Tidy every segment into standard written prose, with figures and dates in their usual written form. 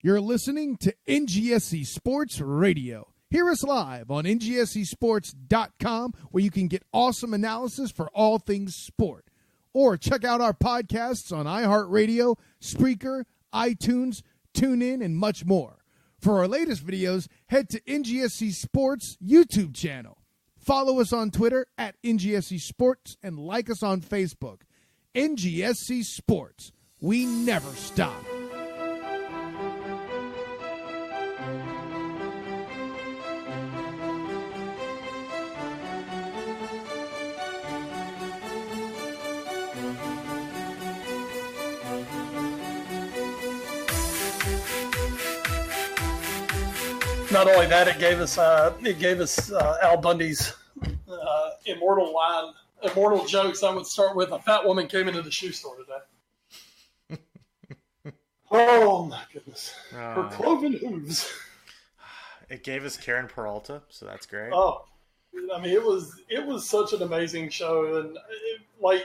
You're listening to NGSC Sports Radio. Hear us live on ngscsports.com, where you can get awesome analysis for all things sport. Or check out our podcasts on iHeartRadio, Spreaker, iTunes, TuneIn, and much more. For our latest videos, head to NGSC Sports YouTube channel. Follow us on Twitter at NGSC Sports and like us on Facebook. NGSC Sports. We never stop. Not only that, it gave us Al Bundy's immortal jokes. I would start with: a fat woman came into the shoe store today. Oh my goodness, her cloven hooves. It gave us Karen Peralta, so that's great. Oh, I mean, it was such an amazing show, and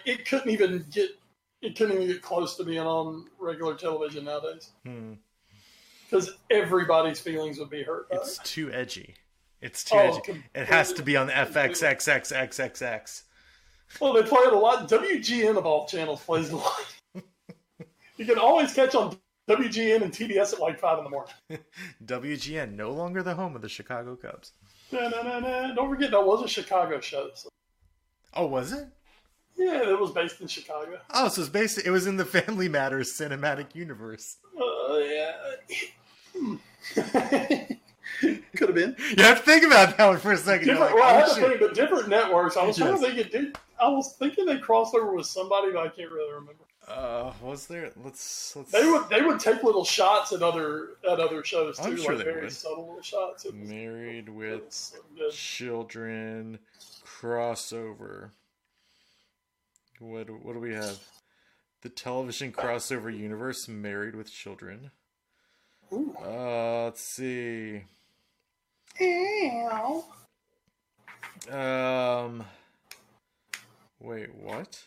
it couldn't even get close to being on regular television nowadays. Because everybody's feelings would be hurt by It's too edgy. It's too edgy. It has to be on the FXXXXXX. Well, they play it a lot. WGN of all channels plays it a lot. You can always catch on WGN and TBS at like 5 in the morning. WGN, no longer the home of the Chicago Cubs. Don't forget, that was a Chicago show. So. Oh, was it? Yeah, it was based in Chicago. Oh, so it was in the Family Matters cinematic universe. Yeah. Could have been. You have to think about that one for a second. I had to think, but different networks. I was trying to think. I was thinking they crossed over with somebody, but I can't really remember. Was there? Let's. They would take little shots at other shows too, I'm sure like they very would. subtle little shots. Married with Children crossover. What do we have? The television crossover universe, Married with Children. Ooh. Let's see. Ow. Wait, what?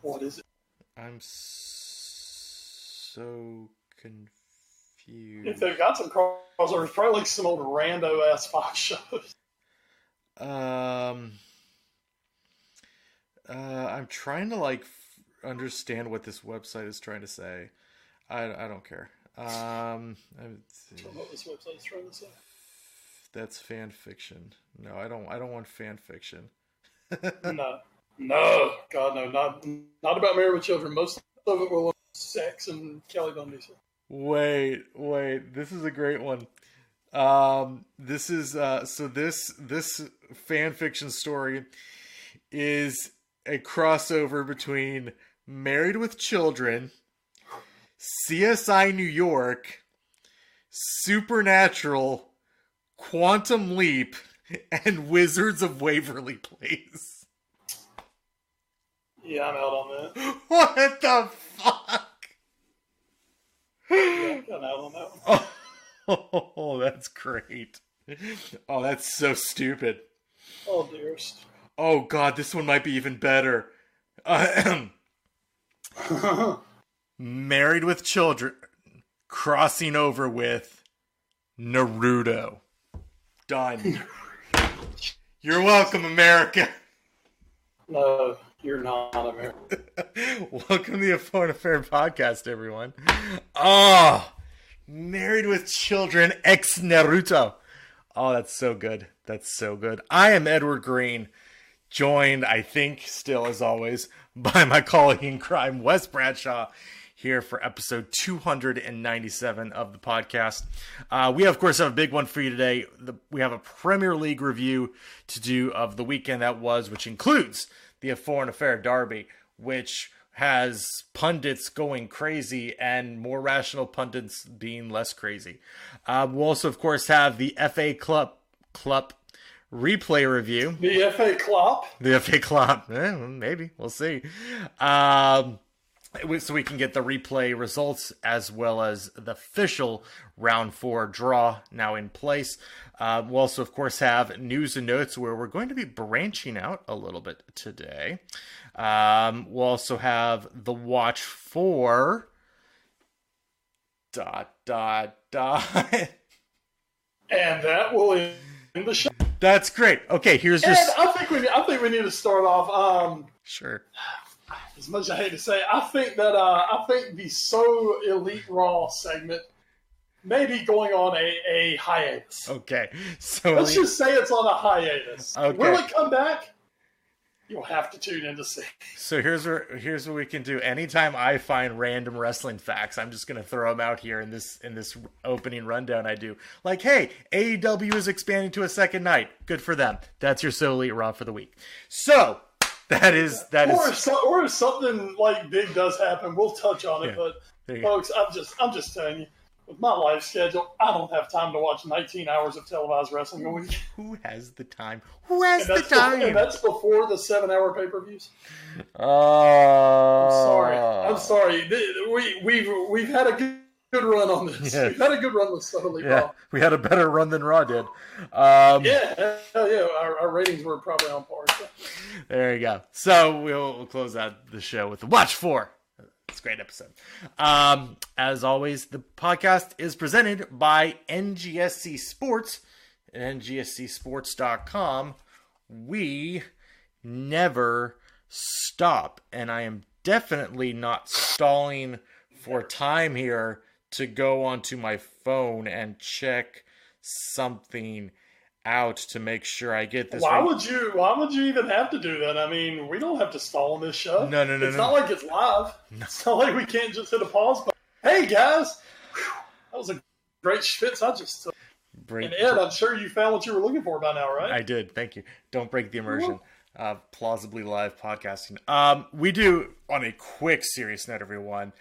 What is it? I'm so confused. If they've got some crossovers, probably like some old rando ass Fox shows. I'm trying to understand what this website is trying to say. I don't care. I don't know what this website is trying to say. That's fan fiction. No, I don't want fan fiction. No, God, no, not about Married with Children. Most of it will sex and Kelly Bundy. Wait, this is a great one. This is this fan fiction story is a crossover between Married with Children, CSI New York, Supernatural, Quantum Leap, and Wizards of Waverly Place. Yeah, I'm out on that. What the fuck? Yeah, I'm out on that one. Oh, that's great. Oh, that's so stupid. Oh, dearest. Oh, God, this one might be even better. Married with Children, crossing over with Naruto. Done. You're welcome, America. No, you're not American. Welcome to the Foreign Affair podcast, everyone. Oh, Married with Children ex Naruto. Oh, that's so good. That's so good. I am Edward Green, joined, I think, still as always, by my colleague in crime, Wes Bradshaw, here for episode 297 of the podcast. We, of course, have a big one for you today. We have a Premier League review to do of the weekend that was, which includes the Foreign Affair Derby, which has pundits going crazy and more rational pundits being less crazy. We'll also, of course, have the FA Club replay review. The FA Club? The FA Club. Maybe. We'll see. So we can get the replay results as well as the official round 4 draw now in place. We'll also, of course, have news and notes where we're going to be branching out a little bit today. We'll also have the watch for... ... And that will end the show. That's great. Okay, here's your... I think we need to start off. Sure. As much as I hate to say, I think the So Elite Raw segment may be going on a hiatus. Okay, so let's just say it's on a hiatus. Okay. Will it come back? You'll have to tune in to see. So here's what we can do. Anytime I find random wrestling facts, I'm just gonna throw them out here in this opening rundown I do. Like, hey, AEW is expanding to a second night. Good for them. That's your So Elite Raw for the week. So that is. Or if something like big does happen, we'll touch on it. But folks, I'm just telling you. With my life schedule, I don't have time to watch 19 hours of televised wrestling a week. Who has the time? Who has the time? And that's before the 7-hour pay-per-views. I'm sorry. We've had a good run on this. Yeah. We've had a good run with Sully. Yeah, we had a better run than Raw did. Yeah. Our ratings were probably on par. So. There you go. So we'll close out the show with the Watch 4. It's a great episode. As always, the podcast is presented by NGSC Sports and NGSCsports.com. We never stop. And I am definitely not stalling for time here to go onto my phone and check something out to make sure I get this Why would you even have to do that? I mean, we don't have to stall on this show. No. It's not like it's live. No. It's not like we can't just hit a pause button. Hey guys, that was a great schwitz I just took. And Ed, I'm sure you found what you were looking for by now, right? I did. Thank you. Don't break the immersion. Plausibly live podcasting. We do, on a quick serious note, everyone.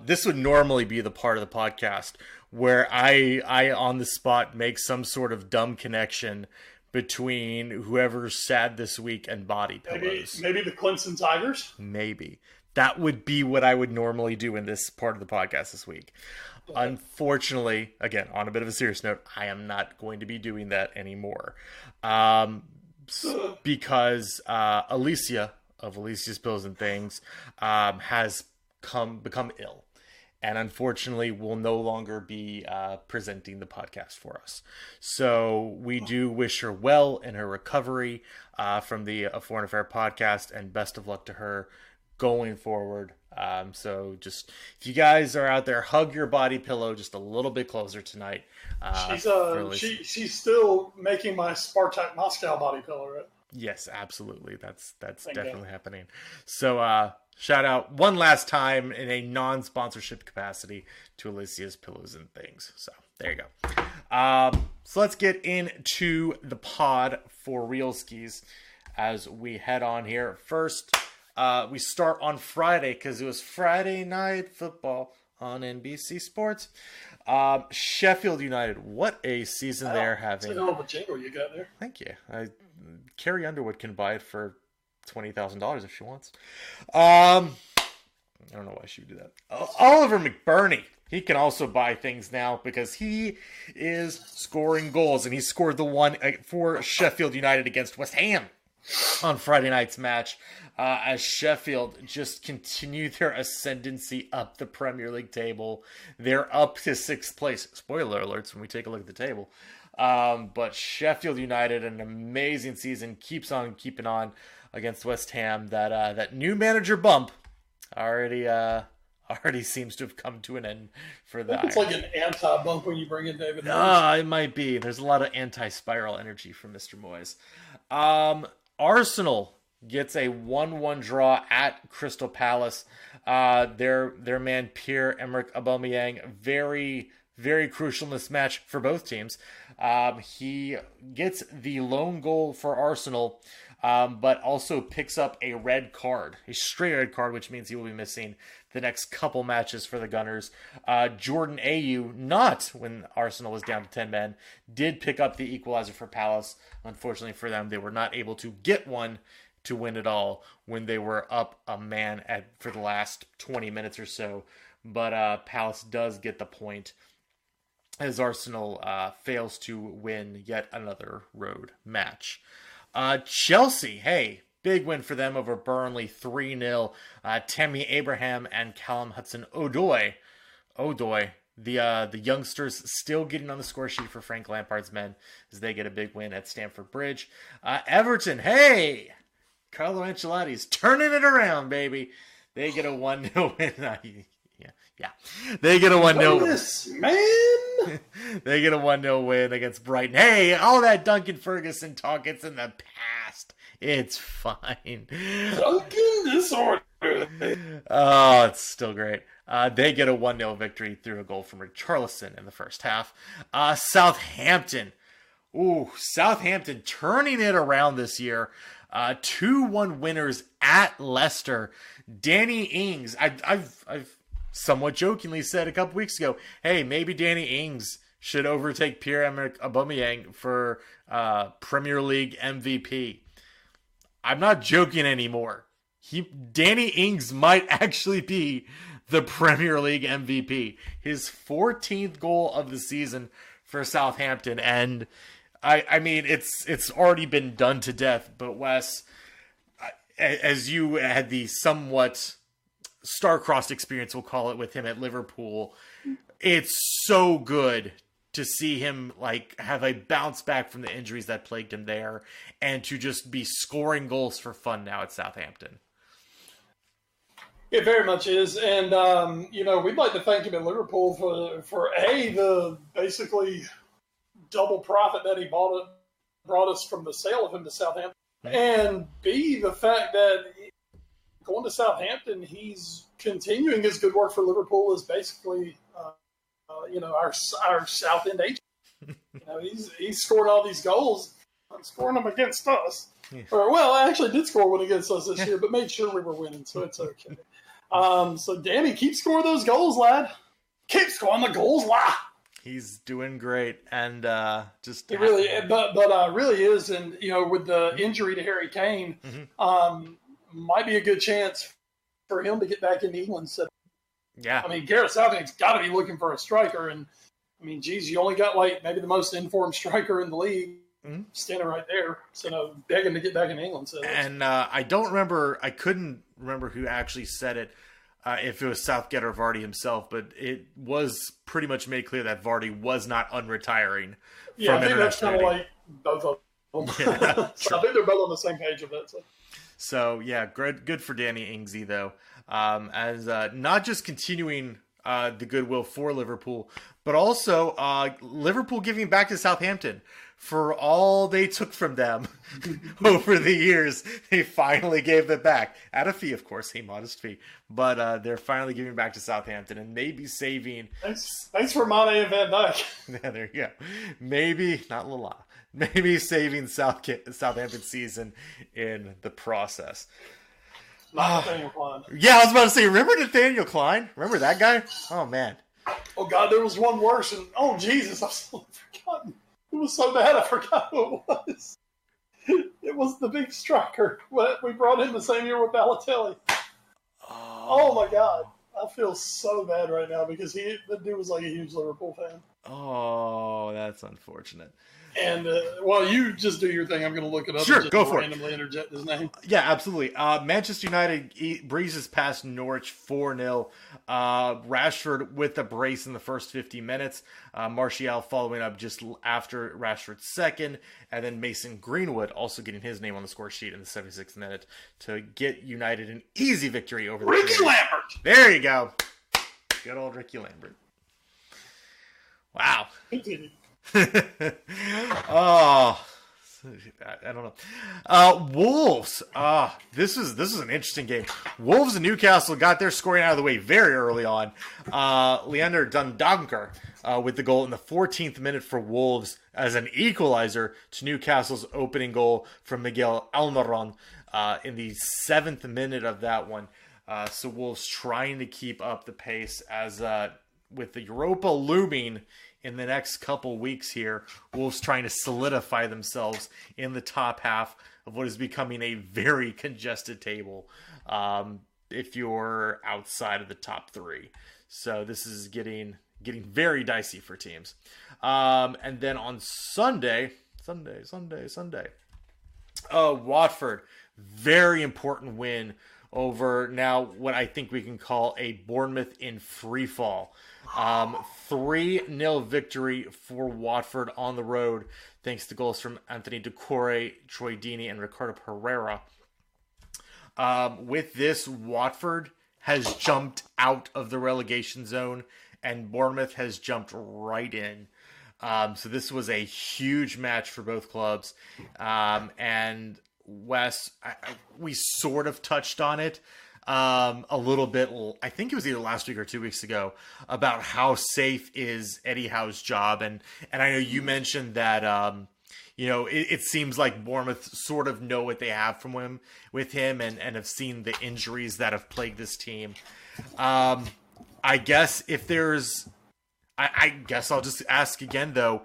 This would normally be the part of the podcast where I on the spot make some sort of dumb connection between whoever's sad this week and body pillows. Maybe the Clemson Tigers? Maybe. That would be what I would normally do in this part of the podcast this week. Unfortunately, again, on a bit of a serious note, I am not going to be doing that anymore. Because Alicia of Alicia's Pills and Things has become ill. And unfortunately will no longer be presenting the podcast for us. So we do wish her well in her recovery from the Foreign Affair podcast, and best of luck to her going forward. So just, if you guys are out there, hug your body pillow just a little bit closer tonight. She's still making my Spartak Moscow body pillow, right? Yes, absolutely. That's definitely happening. So shout out one last time in a non-sponsorship capacity to Alicia's Pillows and Things. So there you go. So let's get into the pod for real skis as we head on here. First, we start on Friday because it was Friday Night Football on NBC Sports. Sheffield United, what a season they're having. That's a hell of a jingle you got there. Thank you. Carrie Underwood can buy it for $20,000 if she wants. I don't know why she would do that. Oliver McBurney, he can also buy things now because he is scoring goals, and he scored the one for Sheffield United against West Ham on Friday night's match, as Sheffield just continue their ascendancy up the Premier League table. They're up to 6th place. Spoiler alerts when we take a look at the table. But Sheffield United, an amazing season, keeps on keeping on against West Ham. That new manager bump already seems to have come to an end for that. It's like an anti-bump when you bring in David Moyes. It might be. There's a lot of anti-spiral energy from Mr. Moyes. Arsenal gets a 1-1 draw at Crystal Palace. Their man Pierre-Emerick Aubameyang, very, very crucial in this match for both teams. He gets the lone goal for Arsenal, but also picks up a red card, a straight red card, which means he will be missing the next couple matches for the Gunners. Jordan Ayew, not when Arsenal was down to 10 men, did pick up the equalizer for Palace. Unfortunately for them, they were not able to get one to win it all when they were up a man for the last 20 minutes or so. But Palace does get the point as Arsenal fails to win yet another road match. Chelsea, hey, Big win for them over Burnley, 3-0. Tammy Abraham and Callum Hudson-Odoi. The youngsters still getting on the score sheet for Frank Lampard's men as they get a big win at Stamford Bridge. Everton, hey! Carlo Ancelotti's turning it around, baby. They get a 1-0 win. Yeah. They get a 1-0 man. They get a 1-0 win against Brighton. Hey, all that Duncan Ferguson talk, it's in the past. It's fine. Duncan disorder. Oh, it's still great. They get a 1-0 victory through a goal from Richarlison in the first half. Southampton. Southampton turning it around this year. 2-1 winners at Leicester. Danny Ings. I've somewhat jokingly said a couple weeks ago, hey, maybe Danny Ings should overtake Pierre-Emerick Aubameyang for Premier League MVP. I'm not joking anymore. Danny Ings might actually be the Premier League MVP. His 14th goal of the season for Southampton, and I mean it's already been done to death. But Wes, as you had the somewhat star-crossed experience, we'll call it, with him at Liverpool, it's so good to see him have a bounce back from the injuries that plagued him there, and to just be scoring goals for fun now at Southampton. It very much is, and we'd like to thank him at Liverpool for the basically double profit that he brought us from the sale of him to Southampton, and B, the fact that going to Southampton, he's continuing his good work for Liverpool as basically, our South End agent. He's scored all these goals, scoring them against us. Yeah. I actually did score one against us this year, but made sure we were winning, so it's okay. So Danny, keep scoring those goals, lad. Keep scoring the goals, lad. He's doing great, and he really, but really is, and with the injury to Harry Kane, might be a good chance for him to get back into England. So, yeah, I mean, Gareth Southgate's got to be looking for a striker, and I mean, geez, you only got maybe the most informed striker in the league standing right there, so begging to get back in England. So, and I couldn't remember who actually said it, if it was Southgate or Vardy himself, but it was pretty much made clear that Vardy was not unretiring. Yeah, I think that's kind of like both of them. Yeah, so I think they're both on the same page of that. So yeah, good for Danny Ingsy though, as not just continuing the goodwill for Liverpool, but also Liverpool giving back to Southampton for all they took from them over the years. They finally gave it back at a fee, of course, a modest fee, but they're finally giving back to Southampton and maybe saving. Thanks for Mane and Van Dijk. Yeah, there you go. Maybe not Lala. Maybe saving Southampton's season in the process. Not Nathaniel Klein. Yeah, I was about to say, remember Nathaniel Klein? Remember that guy? Oh, man. Oh, God, there was one worse. And oh, Jesus, I've still forgotten. It was so bad, I forgot who it was. It was the big striker. We brought in the same year with Balotelli. Oh, my God. I feel so bad right now because the dude was like a huge Liverpool fan. Oh, that's unfortunate. And, you just do your thing. I'm going to look it up. Sure, and just go for randomly interject his name. Yeah, absolutely. Manchester United breezes past Norwich 4-0. Rashford with a brace in the first 50 minutes. Martial following up just after Rashford's second. And then Mason Greenwood also getting his name on the score sheet in the 76th minute to get United an easy victory over the Ricky Lambert! There you go. Good old Ricky Lambert. Wow. Oh, I don't know. Wolves. This is an interesting game. Wolves and Newcastle got their scoring out of the way very early on. Leander Dundonker with the goal in the 14th minute for Wolves as an equalizer to Newcastle's opening goal from Miguel Almiron in the 7th minute of that one. So Wolves trying to keep up the pace as with the Europa looming in the next couple weeks here, Wolves trying to solidify themselves in the top half of what is becoming a very congested table if you're outside of the top three. So this is getting very dicey for teams. And then on Sunday, Watford very important win over now what I think we can call a Bournemouth in free fall. 3-0 victory for Watford on the road, thanks to goals from Anthony Decore, Troy Deeney, and Ricardo Pereira. With this, Watford has jumped out of the relegation zone, and Bournemouth has jumped right in. So this was a huge match for both clubs. And Wes, we sort of touched on it a little bit. I think it was either last week or 2 weeks ago, about how safe is Eddie Howe's job. And I know you mentioned that, it seems like Bournemouth sort of know what they have with him and have seen the injuries that have plagued this team. I guess if there's, I guess I'll just ask again though,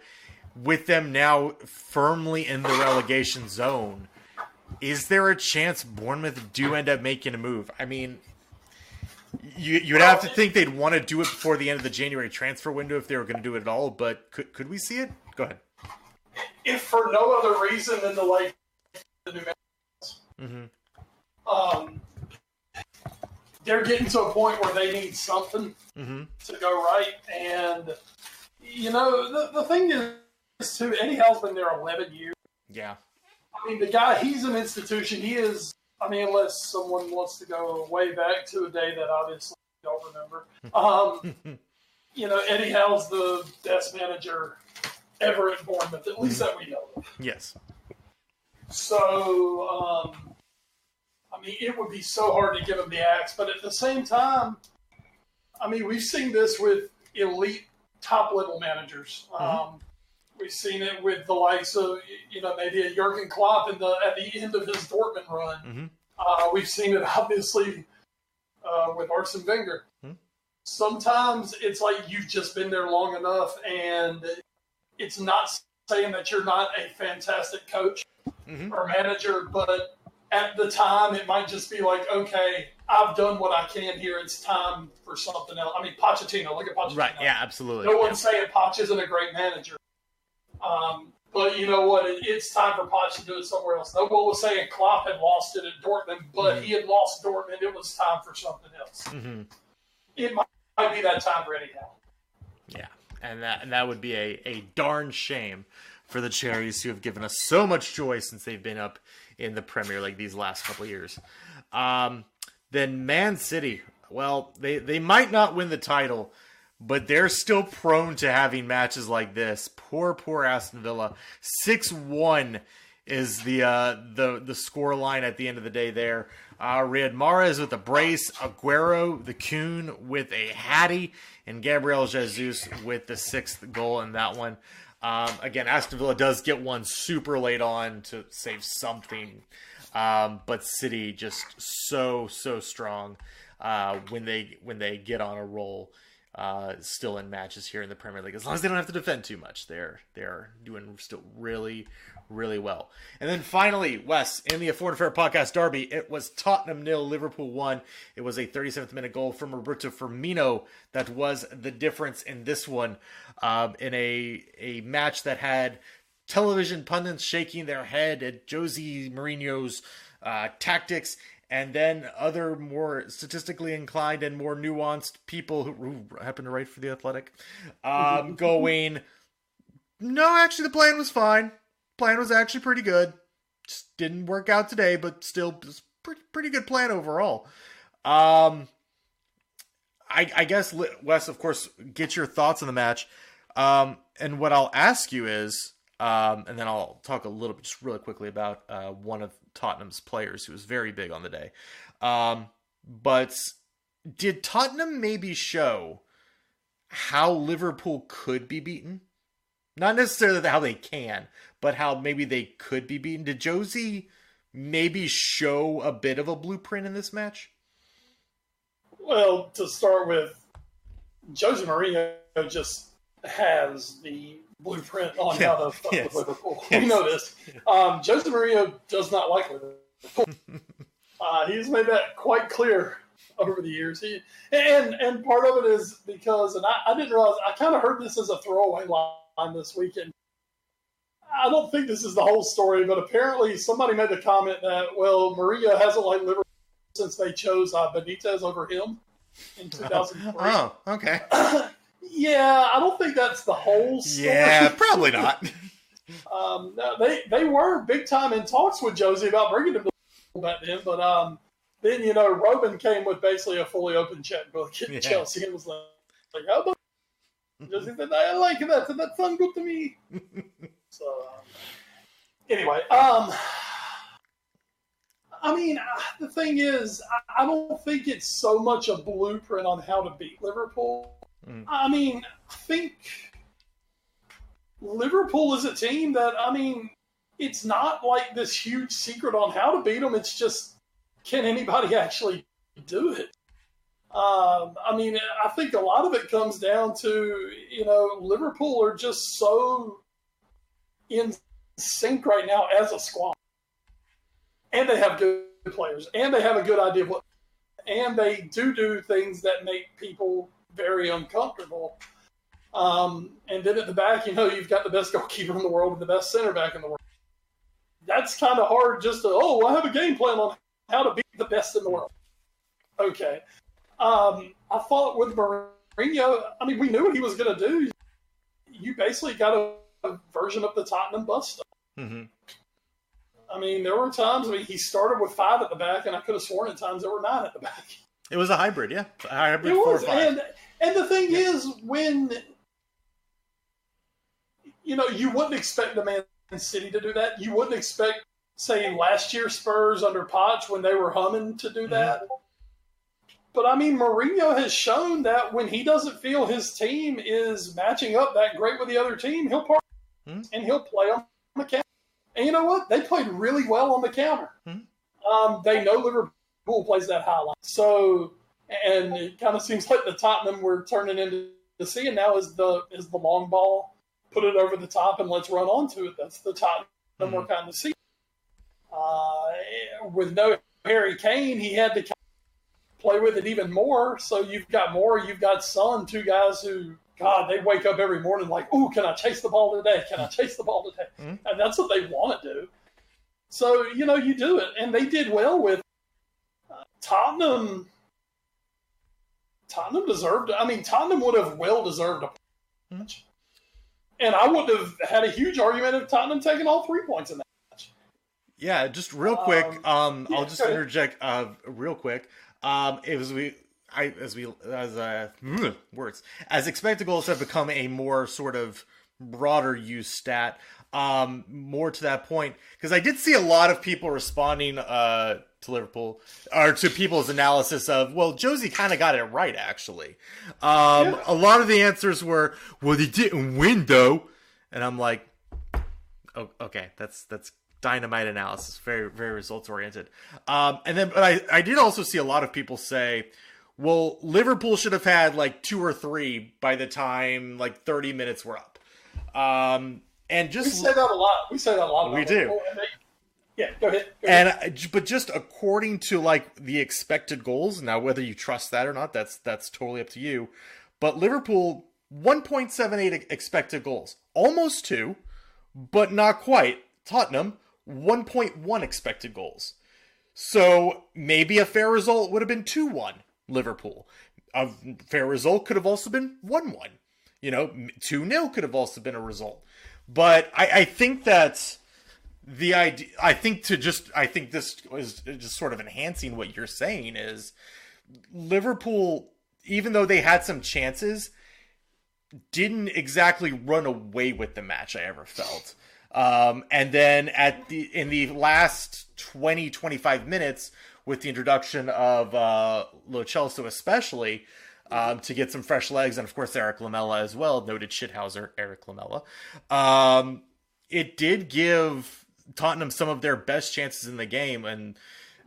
with them now firmly in the relegation zone, is there a chance Bournemouth do end up making a move? I mean, you'd have to think they'd want to do it before the end of the January transfer window if they were going to do it at all, but could we see it? Go ahead. If for no other reason than the new they're getting to a point where they need something to go right. And, the thing is, too, Eddie Howe's been there 11 years. Yeah. I mean, the guy, he's an institution. He is, unless someone wants to go way back to a day that obviously I don't remember. Eddie Howe's the best manager ever at Bournemouth, at least that we know of. Yes. So, it would be so hard to give him the axe, but at the same time, we've seen this with elite top-level managers. We've seen it with the likes of, maybe a Jurgen Klopp at the end of his Dortmund run. We've seen it, obviously, with Arsene Wenger. Sometimes it's like you've just been there long enough, and it's not saying that you're not a fantastic coach or manager, but at the time, it might just be like, okay, I've done what I can here. It's time for something else. Pochettino, look at Pochettino. Right, yeah, absolutely. No one's saying Poch isn't a great manager. But you know what? It's time for Poch to do it somewhere else. No one was saying Klopp had lost it at Dortmund, but he had lost Dortmund. It was time for something else. It might be that time for Eddie Howe. Yeah, and that would be a darn shame for the Cherries, who have given us so much joy since they've been up in the Premier League these last couple of years. Then Man City, well, they might not win the title, but they're still prone to having matches like this. Poor Aston Villa. 6-1 is the score line at the end of the day there. Riyad Mahrez with a brace, Aguero, the Coon with a hattie, and Gabriel Jesus with the sixth goal in that one. Again, Aston Villa does get one super late on to save something, but City just so strong when they get on a roll. Still in matches here in the Premier League, as long as they don't have to defend too much, they're doing still really well. And then finally, Wes, in the Afford Fair Podcast Derby, it was Tottenham 0, Liverpool 1. It was a 37th minute goal from Roberto Firmino that was the difference in this one, in a match that had television pundits shaking their head at Jose Mourinho's tactics, and then other more statistically inclined and more nuanced people who happen to write for The Athletic going, no, actually the plan was fine. Plan was actually pretty good. Just didn't work out today, but still pretty good plan overall. I guess, Wes, of course, get your thoughts on the match. And what I'll ask you is, and then I'll talk a little bit, just really quickly about one of Tottenham's players who was very big on the day. But did Tottenham maybe show how Liverpool could be beaten? Not necessarily how they can, but how maybe they could be beaten. Did Josie maybe show a bit of a blueprint in this match? Well, to start with, Jose Mourinho just has the blueprint on how to fuck with Liverpool. Yes. We know this. Jose Mourinho does not like Liverpool. He's made that quite clear over the years. And part of it is because, and I didn't realize, I kind of heard this as a throwaway line this weekend. I don't think this is the whole story, but apparently somebody made the comment that, well, Mourinho hasn't liked Liverpool since they chose Benitez over him in 2003. Oh, okay. Yeah, I don't think that's the whole story. Yeah, probably not. No, they were big time in talks with Josie about bringing him to back then, but then, you know, Robin came with basically a fully open checkbook at Chelsea and was like, how about Josie said, I like that, and that sounds good to me. So, anyway, I mean, the thing is, I don't think it's so much a blueprint on how to beat Liverpool. I mean, I think Liverpool is a team that, I mean, it's not like this huge secret on how to beat them. It's just, can anybody actually do it? I mean, I think a lot of it comes down to, you know, Liverpool are just so in sync right now as a squad. And they have good players. And they have a good idea of what. And they do things that make people very uncomfortable. And then at the back, you know, you've got the best goalkeeper in the world and the best center back in the world. That's kind of hard just to, I have a game plan on how to beat the best in the world. Okay. I thought with Mourinho, I mean, we knew what he was going to do. You basically got a version of the Tottenham bus stuff. Mm-hmm. I mean, there were times, he started with 5 at the back, and I could have sworn at times there were 9 at the back. It was a hybrid, yeah. A hybrid it 4 was, or 5. And the thing is, when, you know, you wouldn't expect the Man City to do that. You wouldn't expect, say, last year Spurs under Poch when they were humming to do that. Mm-hmm. But, I mean, Mourinho has shown that when he doesn't feel his team is matching up that great with the other team, he'll park and he'll play on the counter. And you know what? They played really well on the counter. They know Liverpool plays that high line. So, and it kind of seems like the Tottenham we're turning into seeing now is the long ball, put it over the top and let's run onto it. That's the Tottenham we're kind of seeing. With no Harry Kane, he had to play with it even more. So you've got Son, 2 guys who, God, they wake up every morning like, ooh, can I chase the ball today? Can I chase the ball today? And that's what they want to do. So, you know, you do it. And they did well with Tottenham. Tottenham would have well deserved a match. And I would have had a huge argument of Tottenham taking all 3 points in that match. Yeah, just real quick. I'll just interject real quick. As expected goals have become a more sort of broader use stat, more to that point, because I did see a lot of people responding to Liverpool or to people's analysis of, well, Josie kind of got it right actually. A lot of the answers were, well, they didn't win though, and I'm like, oh, okay, that's dynamite analysis, very, very results oriented. But I did also see a lot of people say, well, Liverpool should have had like 2 or 3 by the time like 30 minutes were up. And just we say that a lot. We say that a lot. We do. Yeah, go ahead. But just according to like the expected goals, now whether you trust that or not, that's totally up to you. But Liverpool 1.78 expected goals, almost 2, but not quite. Tottenham 1.1 expected goals. So maybe a fair result would have been 2-1 Liverpool. A fair result could have also been 1-1. You know, 2-0 could have also been a result. But I think that's the idea. I think this is just sort of enhancing what you're saying is Liverpool, even though they had some chances, didn't exactly run away with the match I ever felt. And then in the last 20-25 minutes, with the introduction of Lo Celso especially, to get some fresh legs, and of course Eric Lamela as well, noted shithouser Eric Lamela, it did give Tottenham some of their best chances in the game, and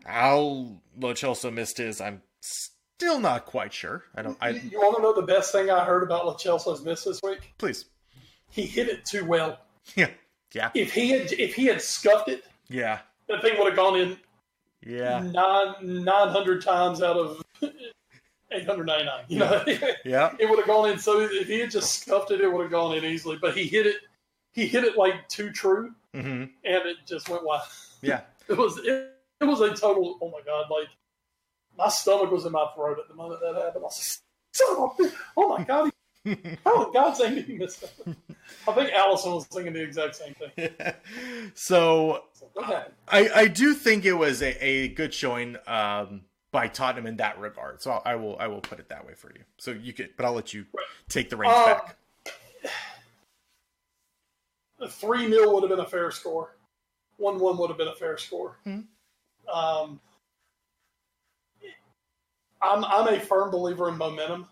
how Lo Celso missed his, I'm still not quite sure. You want to know the best thing I heard about Lo Celso's miss this week? Please. He hit it too well. Yeah. If he had scuffed it, that thing would have gone in 900 times out of 899. You know, it would have gone in. So if he had just scuffed it, it would have gone in easily. But he hit it he hit it like too true, and it just went wild. Yeah. It was a total, oh my God, like my stomach was in my throat at the moment that happened. I was like, son of a bitch, oh my God, how in God's name did he miss that? I think Allison was thinking the exact same thing. Yeah. So I do think it was a good showing by Tottenham in that regard. So I will put it that way for you. So you could, but I'll let you take the reins back. 3-0 would have been a fair score. 1-1 would have been a fair score. I'm a firm believer in momentum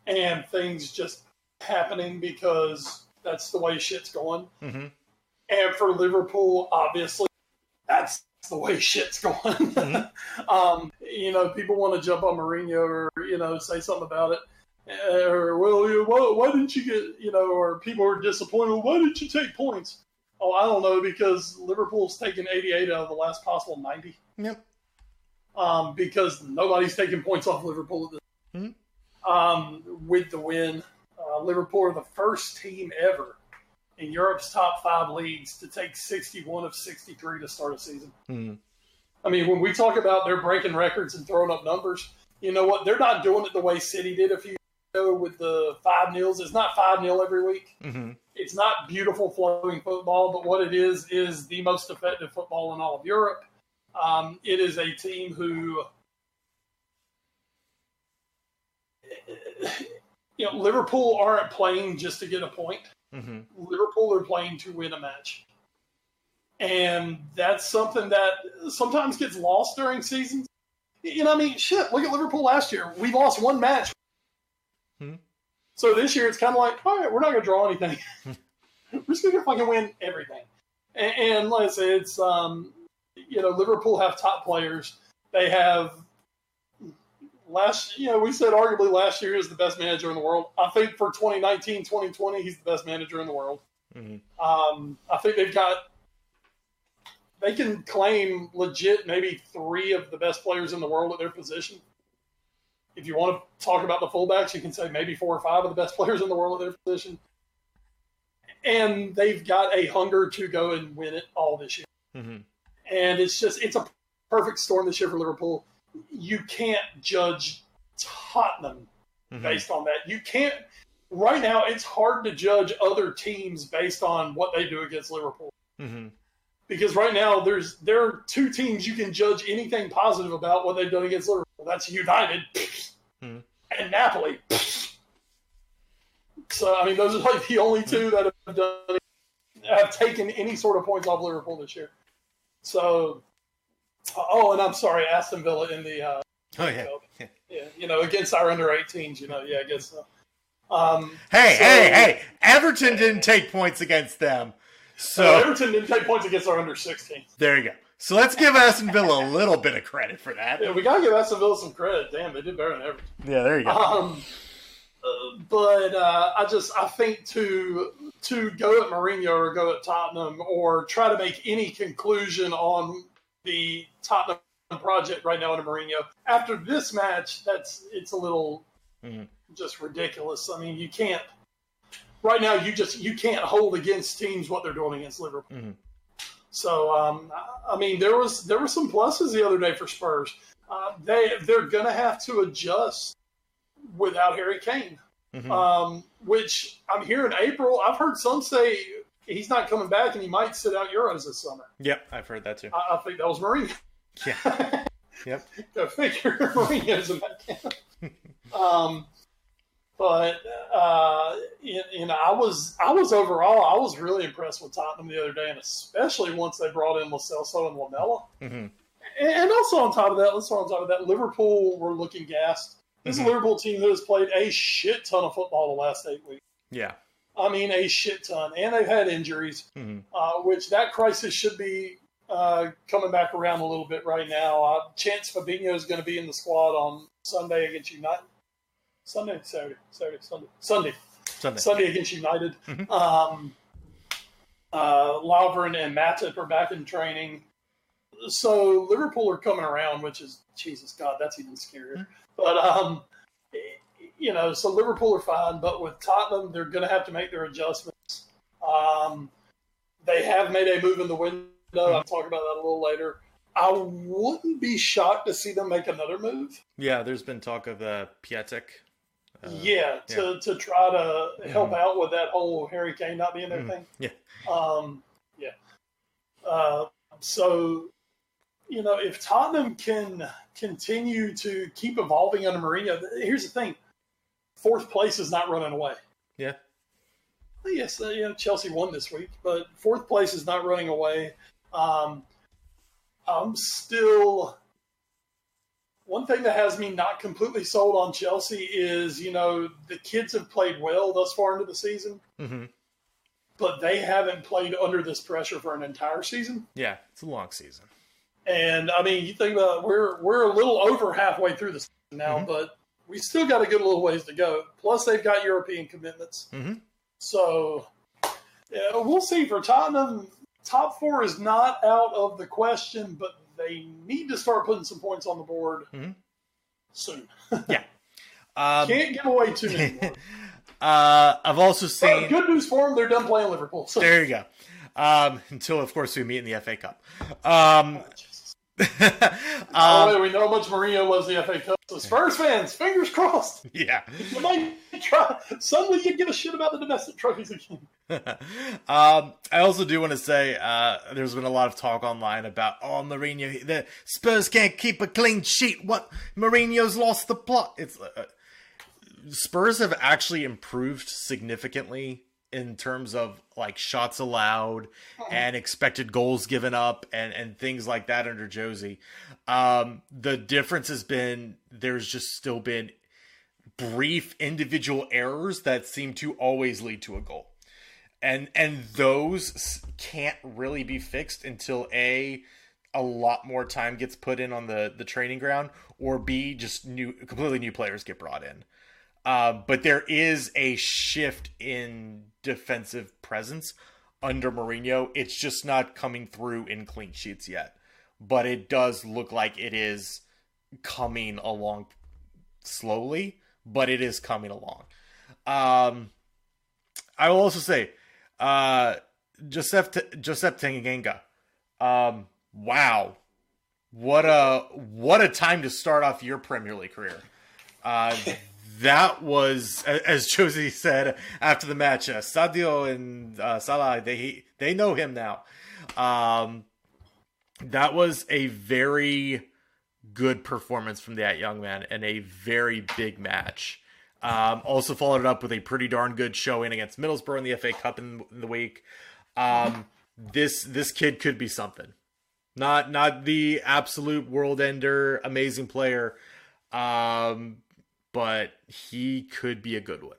and things just happening because that's the way shit's going. And for Liverpool, obviously, that's the way shit's going. You know, people want to jump on Mourinho or, you know, say something about it. Or, well, why didn't you get, you know, or people are disappointed. Well, why didn't you take points? Oh, I don't know, because Liverpool's taken 88 out of the last possible 90. Yep. Because nobody's taking points off Liverpool at this. With the win, Liverpool are the first team ever in Europe's top 5 leagues to take 61 of 63 to start a season. I mean, when we talk about they're breaking records and throwing up numbers, you know what? They're not doing it the way City did a few years ago with the 5-0s. It's not 5-0 every week. It's not beautiful flowing football, but what it is the most effective football in all of Europe. It is a team who, you know, Liverpool aren't playing just to get a point. Liverpool are playing to win a match. And that's something that sometimes gets lost during seasons. You know, I mean, shit, look at Liverpool last year. We lost one match. So this year it's kind of like, all right, we're not going to draw anything. We're just going to fucking win everything. And like I say, it's, you know, Liverpool have top players. They have we said arguably last year is the best manager in the world. I think for 2019, 2020, he's the best manager in the world. I think they can claim legit maybe 3 of the best players in the world at their position. If you want to talk about the fullbacks, you can say maybe 4 or 5 of the best players in the world at their position. And they've got a hunger to go and win it all this year. And it's a perfect storm this year for Liverpool. You can't judge Tottenham based on that. You can't. Right now, it's hard to judge other teams based on what they do against Liverpool. Because right now, there are 2 teams you can judge anything positive about what they've done against Liverpool. That's United and Napoli. So, I mean, those are like the only 2 that have taken any sort of points off Liverpool this year. So, and I'm sorry, Aston Villa in the yeah, you know, against our under 18s, you know, yeah, I guess so. Hey, Everton didn't take points against them. So Everton didn't take points against our under 16s. There you go. So let's give Aston Villa a little bit of credit for that. Yeah, we gotta give Aston Villa some credit. Damn, they did better than Everton. Yeah, there you go. But I think to go at Mourinho or go at Tottenham or try to make any conclusion on the Tottenham project right now under Mourinho after this match, it's a little just ridiculous. I mean, you can't right now. You can't hold against teams what they're doing against Liverpool. So I mean, there were some pluses the other day for Spurs. They're gonna have to adjust without Harry Kane, which I'm hearing April. I've heard some say he's not coming back and he might sit out Euros this summer. Yep, I've heard that too. I think that was Mourinho. Yeah. Yep. Go figure. Mourinho's in that camp. But you know, I was really impressed with Tottenham the other day, and especially once they brought in Lo Celso and Lamela. And also on top of that, Liverpool were looking gassed. This is a Liverpool team that has played a shit ton of football the last 8 weeks. Yeah. I mean, a shit ton. And they've had injuries, which that crisis should be coming back around a little bit right now. Chance Fabinho is going to be in the squad on Sunday against United. Sunday against United. Lovren and Matip are back in training. So Liverpool are coming around, which is, Jesus God, that's even scarier. But, you know, so Liverpool are fine, but with Tottenham, they're going to have to make their adjustments. They have made a move in the window. I'll talk about that a little later. I wouldn't be shocked to see them make another move. Yeah, there's been talk of Piatek. To try to help out with that whole Harry Kane not being there thing. Yeah. So, if Tottenham can continue to keep evolving under Mourinho, here's the thing. 4th place is not running away. Yeah. Yes, Chelsea won this week, but 4th place is not running away. I'm still... One thing that has me not completely sold on Chelsea is, the kids have played well thus far into the season, but they haven't played under this pressure for an entire season. Yeah, it's a long season. And, you think about we're a little over halfway through the season now, but we still got a good little ways to go. Plus, they've got European commitments. So, we'll see. For Tottenham, top 4 is not out of the question, but they need to start putting some points on the board soon. Yeah. Can't give away too many more. I've also seen... But good news for them, they're done playing Liverpool. So. There you go. Until, of course, we meet in the FA Cup. We know how much Mourinho loves the FA Cup. So Spurs fans, fingers crossed. Yeah. You might try. Suddenly you give a shit about the domestic trophies again. I also do want to say there's been a lot of talk online about, Mourinho, the Spurs can't keep a clean sheet. What? Mourinho's lost the plot. It's Spurs have actually improved significantly in terms of shots allowed and expected goals given up and things like that under Josie. The difference has been there's just still been brief individual errors that seem to always lead to a goal. And those can't really be fixed until A, a lot more time gets put in on the training ground, or B, just completely new players get brought in. But there is a shift in defensive presence under Mourinho. It's just not coming through in clean sheets yet. But it does look like it is coming along slowly, but it is coming along. I will also say, Giuseppe Tanganga. Wow. What a time to start off your Premier League career. That was, as Josie said after the match, Sadio and Salah, they know him now. That was a very good performance from that young man and a very big match. Also followed it up with a pretty darn good showing against Middlesbrough in the FA Cup in the week. This kid could be something. Not the absolute world ender, amazing player. But he could be a good one.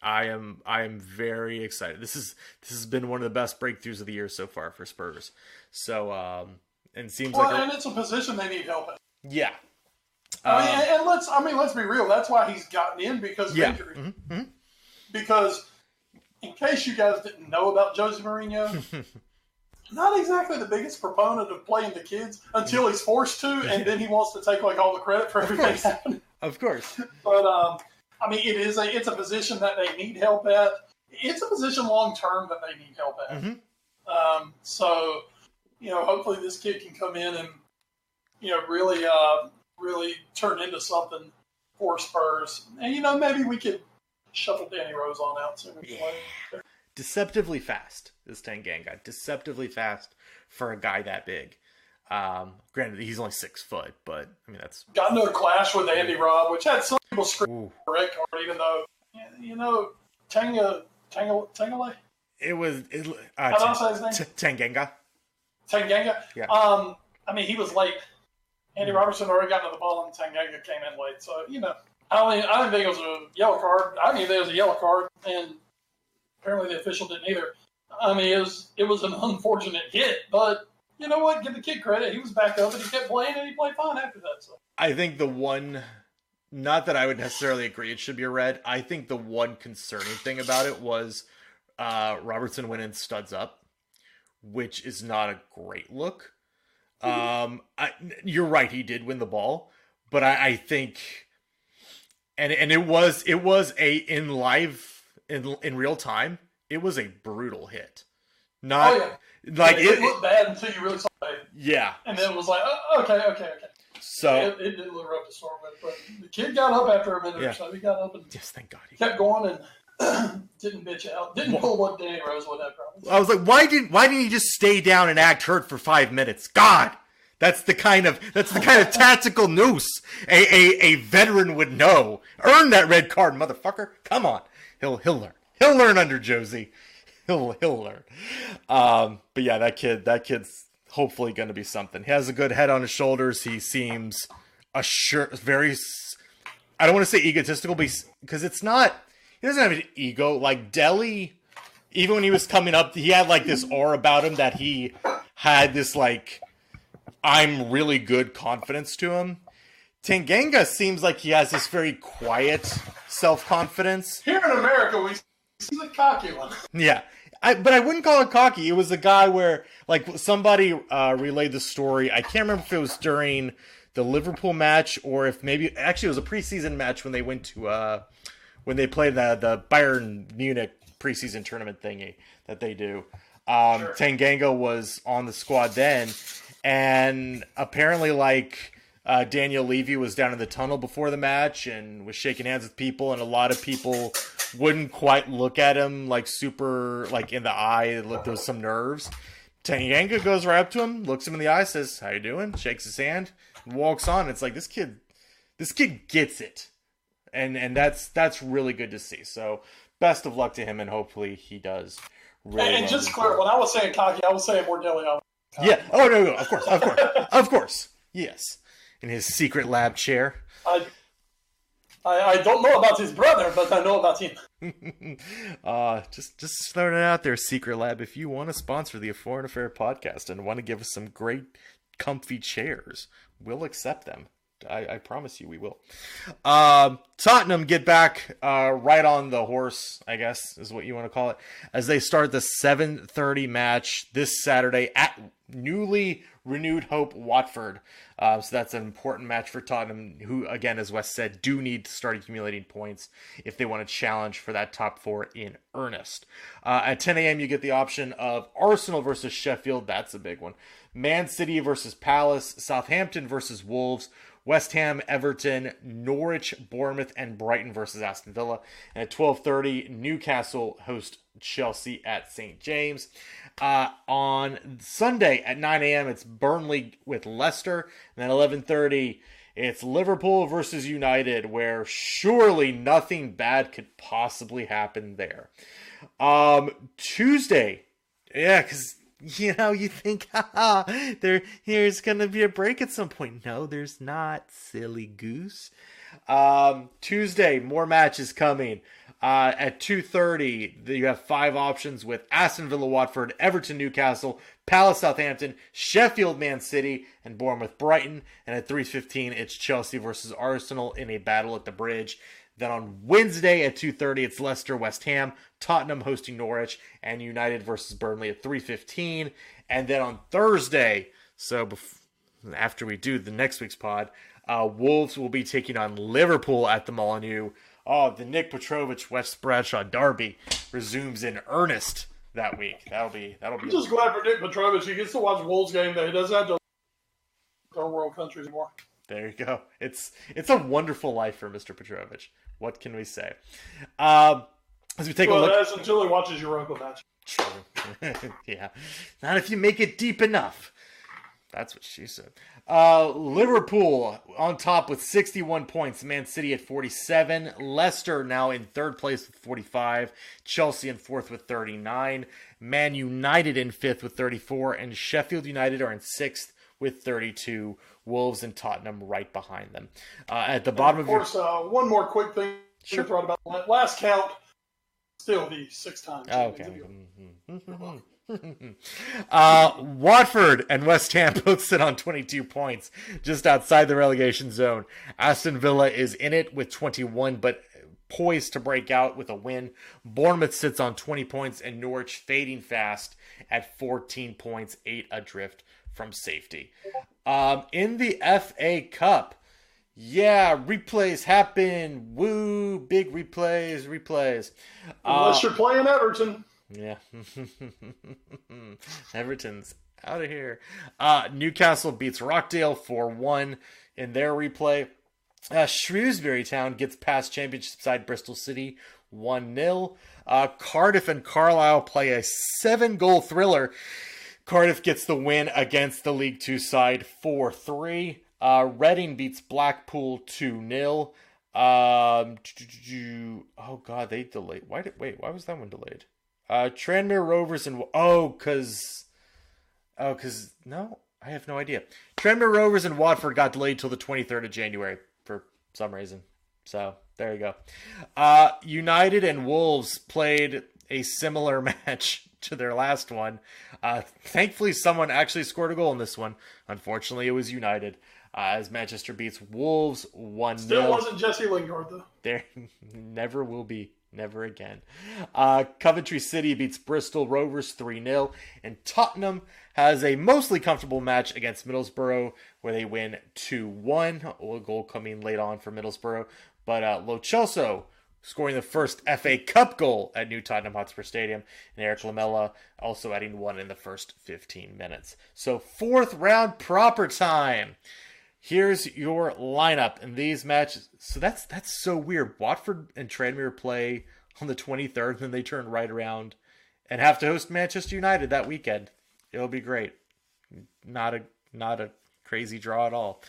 I am very excited. This has been one of the best breakthroughs of the year so far for Spurs. So and it seems and it's a position they need help in. Yeah. Let's be real. That's why he's gotten in, because of injury. Mm-hmm. Because in case you guys didn't know about Jose Mourinho, not exactly the biggest proponent of playing the kids until he's forced to, and then he wants to take all the credit for everything happening. Of course. But it's a position that they need help at. It's a position long term that they need help at. Mm-hmm. So hopefully this kid can come in and really turn into something for Spurs. And maybe we could shuffle Danny Rose on out sooner than later. Deceptively fast is Tanganga. Deceptively fast for a guy that big. Granted, he's only 6 foot, but that's got into a clash with Andy Robb, which had some people scream for a red card, even though Tangale. It was how do I say his name? Tanganga. Tanganga. Yeah. He was late. Andy Robertson already got to the ball, and Tanganga came in late. So I didn't think it was a yellow card. I didn't think it was a yellow card, and apparently the official didn't either. It was an unfortunate hit, but you know what? Give the kid credit. He was back up and he kept playing, and he played fine after that. So I think the one, not that I would necessarily agree it should be a red. I think the one concerning thing about it was Robertson went in studs up, which is not a great look. You're right. He did win the ball, but I think, and it was in real time. it was a brutal hit. Not like it looked bad until you really saw it. Yeah. And then it was like, oh, okay. So it did look rough to start with, but the kid got up after a minute or so. He got up and thank God. He kept going and didn't bitch out. Didn't pull what Danny Rose would have problems. I was like, why didn't he just stay down and act hurt for 5 minutes? God, that's the kind of tactical noose a veteran would know. Earn that red card, motherfucker. Come on, he'll learn. He'll learn under Josie. He'll learn. But yeah, that kid's hopefully going to be something. He has a good head on his shoulders. He seems very. I don't want to say egotistical, because it's not. He doesn't have an ego. Like Deli, even when he was coming up, he had like this aura about him that he had this like, I'm really good confidence to him. Tanganga seems like he has this very quiet self-confidence. Here in America, we see the cocky one. Yeah. But I wouldn't call it cocky. It was a guy where, like, somebody relayed the story. I can't remember if it was during the Liverpool match or if maybe, actually it was a preseason match when they went to, when they played the Bayern Munich preseason tournament thingy that they do. Sure. Tanganga was on the squad then, and apparently, like, Daniel Levy was down in the tunnel before the match and was shaking hands with people, and a lot of people wouldn't quite look at him like super, like, in the eye. There was some nerves. Tanganga goes right up to him, looks him in the eye, says, "How you doing?" Shakes his hand, and walks on. It's like, this kid gets it. And that's really good to see. So best of luck to him, and hopefully he does really And just clear, when I was saying cocky, I was saying more Deli. Yeah. Oh, no, of course. Of course. Yes. In his secret lab chair. I don't know about his brother, but I know about him. Just throwing it out there, Secret Lab. If you want to sponsor the Foreign Affair podcast and want to give us some great, comfy chairs, we'll accept them. I promise you we will. Tottenham get back right on the horse, I guess is what you want to call it, as they start the 7:30 match this Saturday at newly renewed hope Watford. So that's an important match for Tottenham, who, again, as Wes said, do need to start accumulating points if they want to challenge for that top four in earnest. At 10 a.m., you get the option of Arsenal versus Sheffield. That's a big one. Man City versus Palace. Southampton versus Wolves. West Ham, Everton, Norwich, Bournemouth, and Brighton versus Aston Villa. And at 12:30, Newcastle host Chelsea at St. James. On Sunday at 9 a.m., it's Burnley with Leicester. And then 11:30, it's Liverpool versus United, where surely nothing bad could possibly happen there. Tuesday, yeah, because you think, here's going to be a break at some point. No, there's not, silly goose. Tuesday, more matches coming. At 2:30, you have 5 options with Aston Villa, Watford, Everton, Newcastle, Palace, Southampton, Sheffield, Man City, and Bournemouth, Brighton. And at 3:15, it's Chelsea versus Arsenal in a battle at the Bridge. Then on Wednesday at 2:30, it's Leicester, West Ham, Tottenham hosting Norwich, and United versus Burnley at 3:15. And then on Thursday, after we do the next week's pod, Wolves will be taking on Liverpool at the Molineux. Oh, the Nick Petrovic West Bradshaw Derby resumes in earnest that week. That'll be. I'm just glad for Nick Petrovic. He gets to watch Wolves game that he doesn't have to go world countries anymore. There you go. It's a wonderful life for Mr. Petrovic. What can we say? As we take a look, that's until he watches Europa match. True. Yeah, not if you make it deep enough. That's what she said. Liverpool on top with 61 points. Man City at 47. Leicester now in third place with 45. Chelsea in fourth with 39. Man United in fifth with 34. And Sheffield United are in sixth with 32. Wolves and Tottenham right behind them. At the bottom of course, one more quick thing. Sure. Brought about last count. Still the 6 times. Oh, okay. Watford and West Ham both sit on 22 points, just outside the relegation zone. Aston Villa is in it with 21, but poised to break out with a win. Bournemouth sits on 20 points, and Norwich fading fast at 14 points, 8 adrift from safety. In the FA Cup, yeah, replays happen. Woo, big replays. Unless you're playing Everton. Yeah. Everton's out of here. Newcastle beats Rockdale 4-1 in their replay. Shrewsbury Town gets past championship side Bristol City 1-0. Cardiff and Carlisle play a 7-goal thriller. Cardiff gets the win against the League Two side 4-3. Reading beats Blackpool 2-0. Oh God, they delayed. Why was that one delayed? Tranmere Rovers and no, I have no idea. Tranmere Rovers and Watford got delayed till the 23rd of January for some reason. So there you go. United and Wolves played a similar match to their last one. Thankfully, someone actually scored a goal in this one. Unfortunately, it was United. As Manchester beats Wolves 1-0. Still wasn't Jesse Lingard, though. There never will be. Never again. Coventry City beats Bristol Rovers 3-0. And Tottenham has a mostly comfortable match against Middlesbrough where they win 2-1. A goal coming late on for Middlesbrough. But Lo Celso scoring the first FA Cup goal at New Tottenham Hotspur Stadium. And Eric Lamela also adding one in the first 15 minutes. So fourth round proper time. Here's your lineup in these matches. So that's so weird. Watford and Tranmere play on the 23rd, and then they turn right around and have to host Manchester United that weekend. It'll be great. Not a crazy draw at all.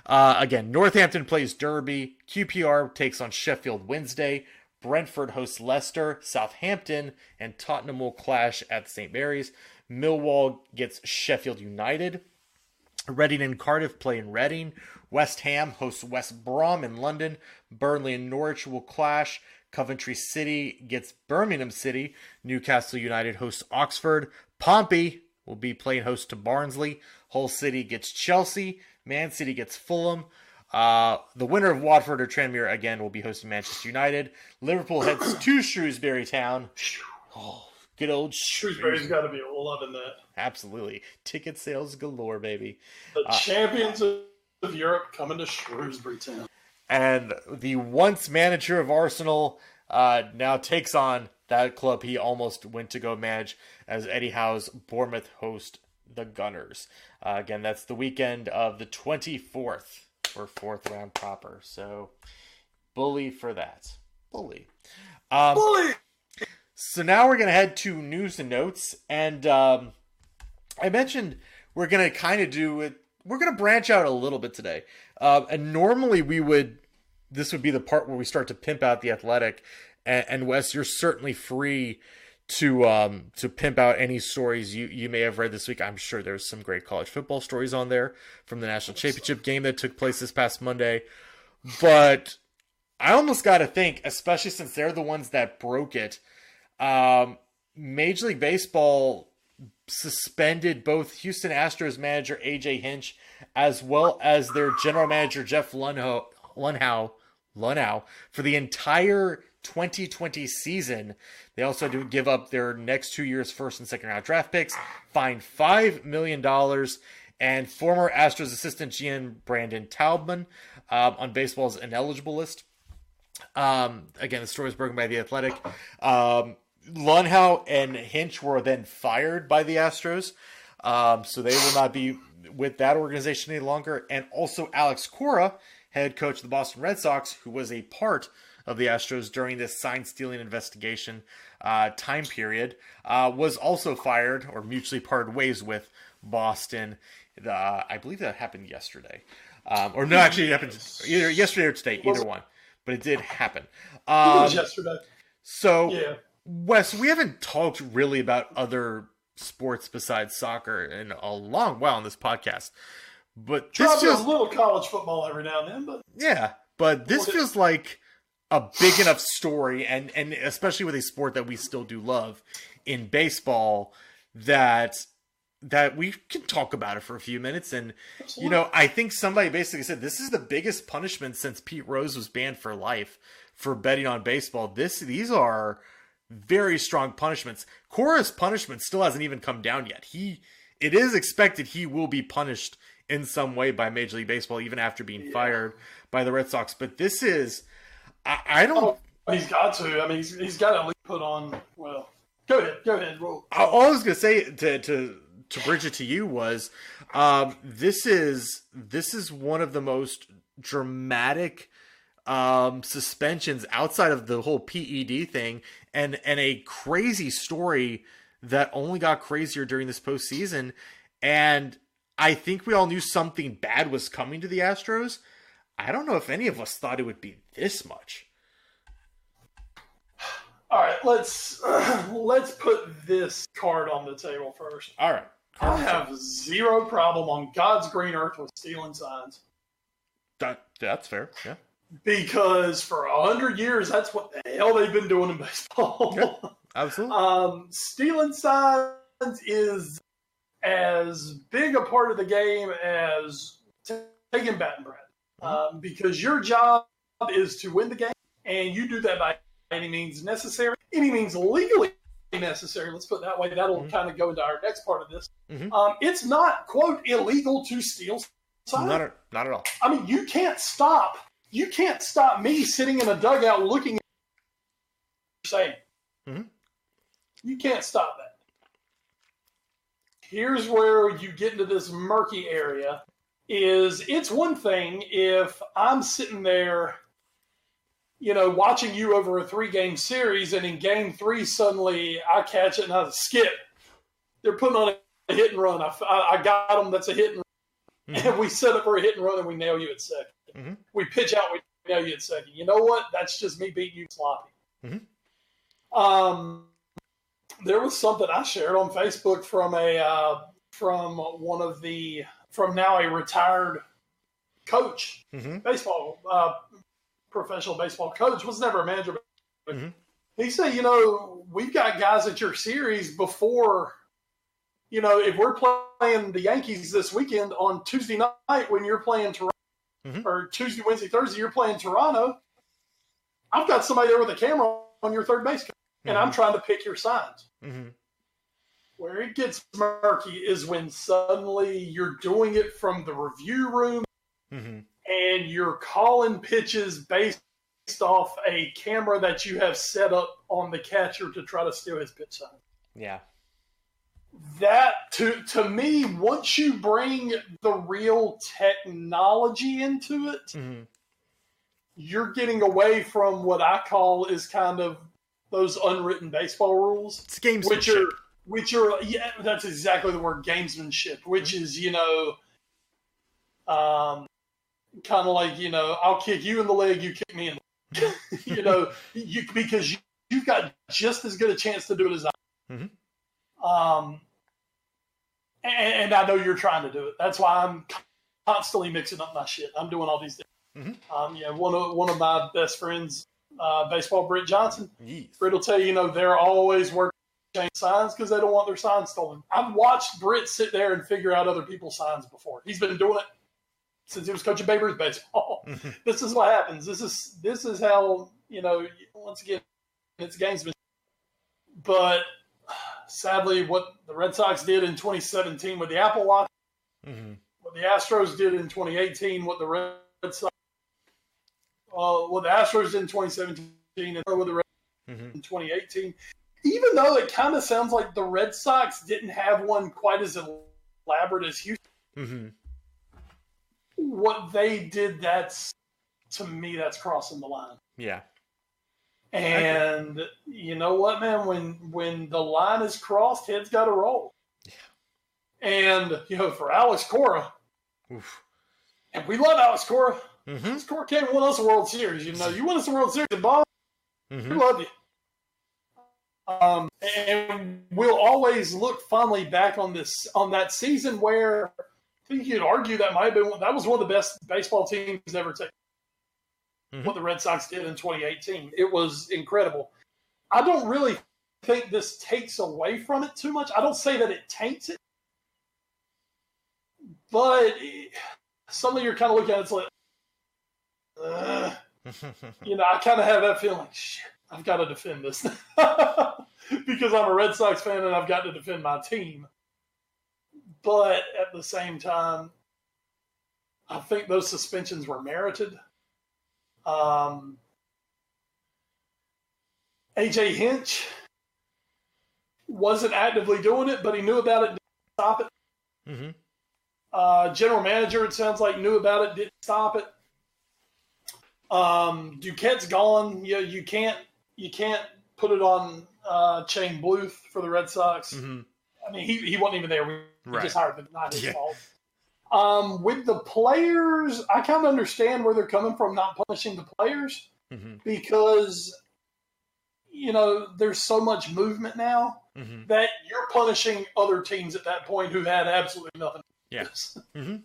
Again, Northampton plays Derby. QPR takes on Sheffield Wednesday. Brentford hosts Leicester. Southampton and Tottenham will clash at St. Mary's. Millwall gets Sheffield United. Reading and Cardiff play in Reading. West Ham hosts West Brom in London. Burnley and Norwich will clash. Coventry City gets Birmingham City. Newcastle United hosts Oxford. Pompey will be playing host to Barnsley. Hull City gets Chelsea. Man City gets Fulham. The winner of Watford or Tranmere again will be hosting Manchester United. Liverpool heads to Shrewsbury Town. Oh, good old Shrewsbury's got to be loving that. Absolutely. Ticket sales galore, baby. The champions of Europe coming to Shrewsbury Town. And the once manager of Arsenal now takes on that club he almost went to go manage as Eddie Howe's Bournemouth host the Gunners. Again, that's the weekend of the 24th for fourth round proper. So, bully for that. Bully. Bully! So now we're going to head to news and notes. And I mentioned we're going to kind of do it. We're going to branch out a little bit today. And normally this would be the part where we start to pimp out the Athletic. And Wes, you're certainly free to pimp out any stories you may have read this week. I'm sure there's some great college football stories on there from the national championship game that took place this past Monday. But I almost got to think, especially since they're the ones that broke it, Major League Baseball suspended both Houston Astros manager A.J. Hinch as well as their general manager Jeff Lunhow for the entire 2020 season. They also had to give up their next 2 years' first and second round draft picks, fined $5 million, and former Astros assistant GM Brandon Taubman on baseball's ineligible list. Again, the story was broken by The Athletic. Lunhow and Hinch were then fired by the Astros, so they will not be with that organization any longer. And also Alex Cora, head coach of the Boston Red Sox, who was a part of the Astros during this sign-stealing investigation time period, was also fired or mutually parted ways with Boston. I believe that happened yesterday. Or no, actually it happened either yesterday or today, either one. But it did happen. It was yesterday. So, yeah. Wes, we haven't talked really about other sports besides soccer in a long while on this podcast. But this feels a little college football every now and then, but yeah. But this feels like a big enough story, and especially with a sport that we still do love in baseball, that we can talk about it for a few minutes. And absolutely. I think somebody basically said this is the biggest punishment since Pete Rose was banned for life for betting on baseball. These are very strong punishments. Cora's punishment still hasn't even come down yet. It is expected he will be punished in some way by Major League Baseball, even after being fired by the Red Sox. But this is, I don't. He's got to. I mean, he's got to at least put on. Well, Go ahead. All I was gonna say to bridge it to you was, this is one of the most dramatic suspensions outside of the whole PED thing, and a crazy story that only got crazier during this postseason. And I think we all knew something bad was coming to the Astros. I don't know if any of us thought it would be this much. All right, let's put this card on the table first. All right. I have zero problem on God's green earth with stealing signs. That's fair, yeah. Because for 100 years, that's what the hell they've been doing in baseball. Yeah, absolutely. Stealing signs is as big a part of the game as taking batting breath. Because your job is to win the game, and you do that by any means necessary, any means legally necessary. Let's put it that way. That'll kind of go into our next part of this. It's not, quote, illegal to steal signs. Not at all. I mean, you can't stop me sitting in a dugout looking at what you're saying. You can't stop that. Here's where you get into this murky area. It's one thing if I'm sitting there, watching you over a 3-game series, and in game 3, suddenly I catch it and I skip. They're putting on a hit and run. I got them. That's a hit and run. And we set up for a hit and run, and we nail you at second. We pitch out, we nail you at second. You know what? That's just me beating you sloppy. There was something I shared on Facebook from now a retired coach, baseball, professional baseball coach, was never a manager. But he said, we've got guys at your series before, if we're playing the Yankees this weekend on Tuesday night when you're playing Toronto, or Tuesday, Wednesday, Thursday, you're playing Toronto, I've got somebody there with a camera on your third base coach, and I'm trying to pick your signs. Where it gets murky is when suddenly you're doing it from the review room, and you're calling pitches based off a camera that you have set up on the catcher to try to steal his pitch sign. Yeah. That, to me, once you bring the real technology into it, you're getting away from what I call is kind of those unwritten baseball rules. It's gamesmanship. Which are, yeah, that's exactly the word, gamesmanship, which is, kind of like, I'll kick you in the leg, you kick me in the leg. Because you've got just as good a chance to do it as I. And I know you're trying to do it. That's why I'm constantly mixing up my shit. I'm doing all these things. One of my best friends, baseball, Britt Johnson. Britt will tell you, they're always working to change signs because they don't want their signs stolen. I've watched Britt sit there and figure out other people's signs before. He's been doing it since he was coaching Babe Ruth baseball. This is what happens. This is how, once again, it's gamesmanship. But sadly, what the Red Sox did in 2017 with the Apple Watch, what the Astros did in 2018, what the Red Sox, what the Astros did in 2017, and what the Red Sox in 2018, even though it kind of sounds like the Red Sox didn't have one quite as elaborate as Houston, what they did, to me, that's crossing the line. Yeah. And you know what, man? When the line is crossed, heads got to roll. Yeah. And for Alex Cora, and we love Alex Cora. Alex Cora came and won us a World Series. You win us a World Series in Boston, we love you. And we'll always look fondly back on that season where I think you'd argue that was one of the best baseball teams ever taken. What the Red Sox did in 2018. It was incredible. I don't really think this takes away from it too much. I don't say that it taints it. But suddenly you're kind of looking at it, it's like, I kind of have that feeling like, shit, I've got to defend this. Because I'm a Red Sox fan and I've got to defend my team. But at the same time, I think those suspensions were merited. AJ Hinch, wasn't actively doing it, but he knew about it, didn't stop it. Mm-hmm. General manager, it sounds like, knew about it, didn't stop it. Duquette's gone. You can't put it on Shane Bluth for the Red Sox. Mm-hmm. I mean, he wasn't even there. We just hired him. Not his fault. With the players, I kind of understand where they're coming from, not punishing the players, because, there's so much movement now that you're punishing other teams at that point who had absolutely nothing to do with this. Mm-hmm.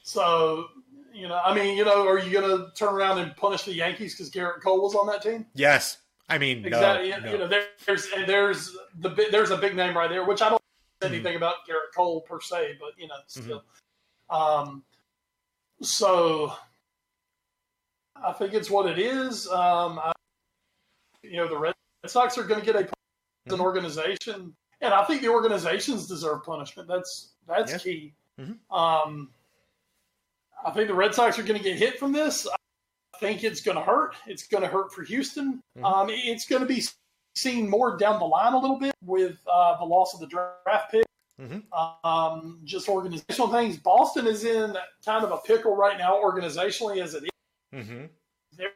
So, are you going to turn around and punish the Yankees because Garrett Cole was on that team? Yes. I mean, exactly. No. There's a big name right there, which I don't know anything about Garrett Cole per se, but still. So I think it's what it is. The Red Sox are going to get as an organization, and I think the organizations deserve punishment. That's key. Mm-hmm. I think the Red Sox are going to get hit from this. I think it's going to hurt. It's going to hurt for Houston. Mm-hmm. It's going to be seen more down the line a little bit with the loss of the draft pick. Mm-hmm. Just organizational things. Boston is in kind of a pickle right now, organizationally as it is. Mm-hmm.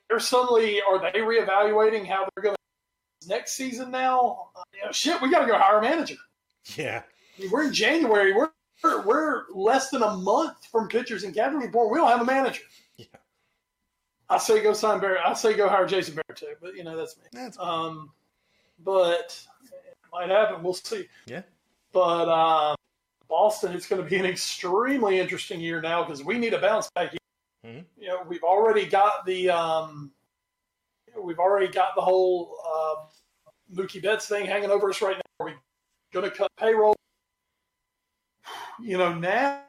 They're suddenly, are they reevaluating how they're going to next season now? We got to go hire a manager. Yeah. I mean, we're in January. We're less than a month from pitchers and catchers report. We don't have a manager. Yeah. I say go sign Barrett. I say go hire Jason Barrett too, but that's me. That's but it might happen. We'll see. Yeah. But Boston, it's going to be an extremely interesting year now because we need a bounce back. Mm-hmm. We've already got the whole Mookie Betts thing hanging over us right now. Are we going to cut payroll? Now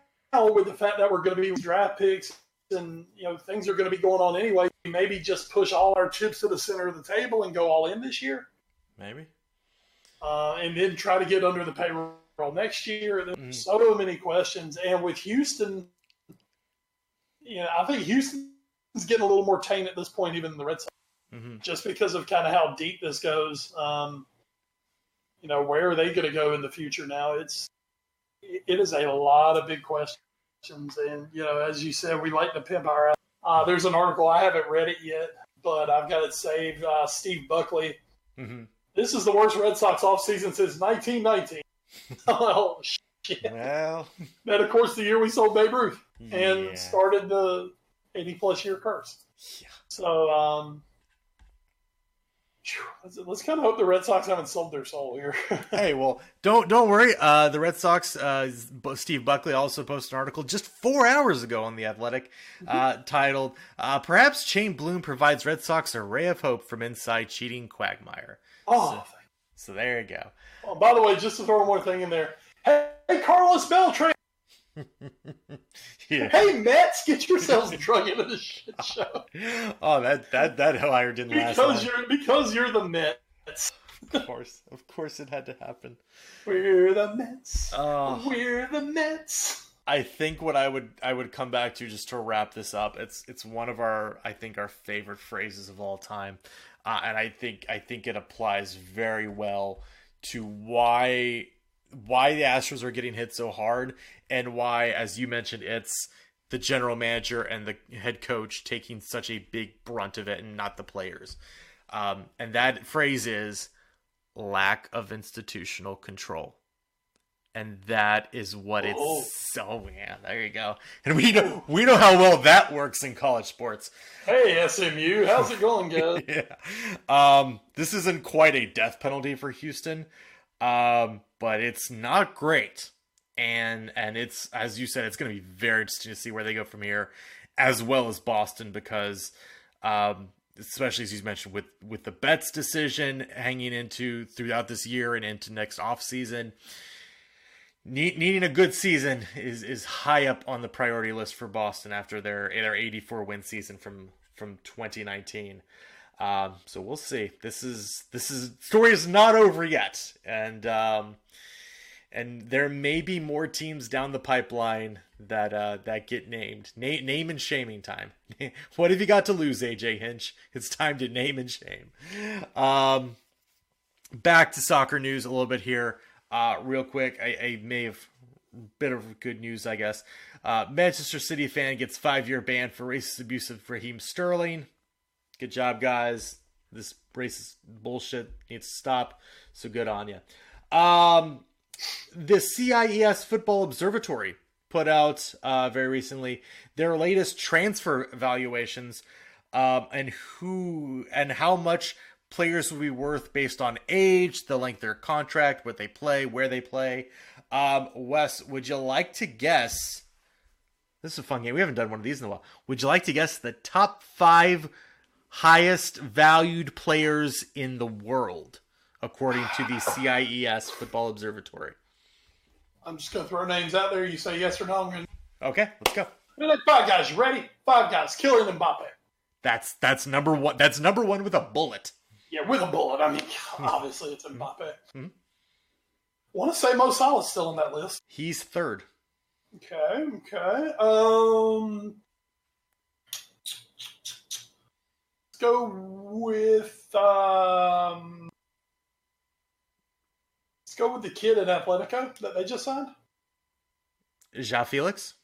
with the fact that we're going to be with draft picks and things are going to be going on anyway, maybe just push all our chips to the center of the table and go all in this year. Maybe. And then try to get under the payroll next year. There's so many questions. And with Houston, I think Houston's getting a little more tame at this point, even than the Red Sox, just because of kind of how deep this goes. Where are they going to go in the future now? It is a lot of big questions. And, as you said, we like to pimp our out. There's an article, I haven't read it yet, but I've got it saved. Steve Buckley. Mm-hmm. This is the worst Red Sox offseason since 1919. Oh, shit. Well. And, of course, the year we sold Babe Ruth and started the 80-plus year curse. Yeah. So, let's kind of hope the Red Sox haven't sold their soul here. Hey, well, don't worry. The Red Sox, Steve Buckley also posted an article just 4 hours ago on The Athletic titled, Perhaps Shane Bloom Provides Red Sox a Ray of Hope from Inside Cheating Quagmire. Oh, so there you go. Oh, by the way, just to throw one more thing in there. Hey, Carlos Beltran. Yeah. Hey, Mets, get yourselves drug into this shit show. Oh, that hire didn't last long. Because you're the Mets. Of course it had to happen. We're the Mets. We're the Mets. I think what I would come back to just to wrap this up. It's one of our favorite phrases of all time, and I think it applies very well to why the Astros are getting hit so hard, and why, as you mentioned, it's the general manager and the head coach taking such a big brunt of it and not the players. And that phrase is lack of institutional control. And that is what it's. Oh man, there you go. And we know how well that works in college sports. Hey SMU, how's it going, guys? Yeah. This isn't quite a death penalty for Houston. But it's not great. And it's, as you said, it's going to be very interesting to see where they go from here, as well as Boston, because especially as you mentioned with the Betts decision hanging into throughout this year and into next offseason, needing a good season is high up on the priority list for Boston after their 84 win season from 2019. So we'll see. This story is not over yet, and there may be more teams down the pipeline that get named. Name and shaming time. What have you got to lose, AJ Hinch? It's time to name and shame. Back to soccer news a little bit here. Real quick, I may have bit of good news, I guess. Manchester City fan gets 5-year ban for racist abuse of Raheem Sterling. Good job, guys. This racist bullshit needs to stop. So good on you. The CIES Football Observatory put out very recently their latest transfer evaluations, and how much players will be worth based on age, the length of their contract, what they play, where they play. Wes, would you like to guess? This is a fun game. We haven't done one of these in a while. Would you like to guess the top 5 highest valued players in the world, according to the CIES Football Observatory? I'm just going to throw names out there. You say yes or no. Okay, let's go. 5 guys. You ready? 5 guys. Kylian Mbappe. That's number one. That's number one with a bullet. Yeah, with a bullet. I mean, obviously it's Mbappe. Mm-hmm. Want to say Mo Salah's still on that list. He's 3rd. Okay. Let's go with the kid at Atletico that they just signed. João Felix.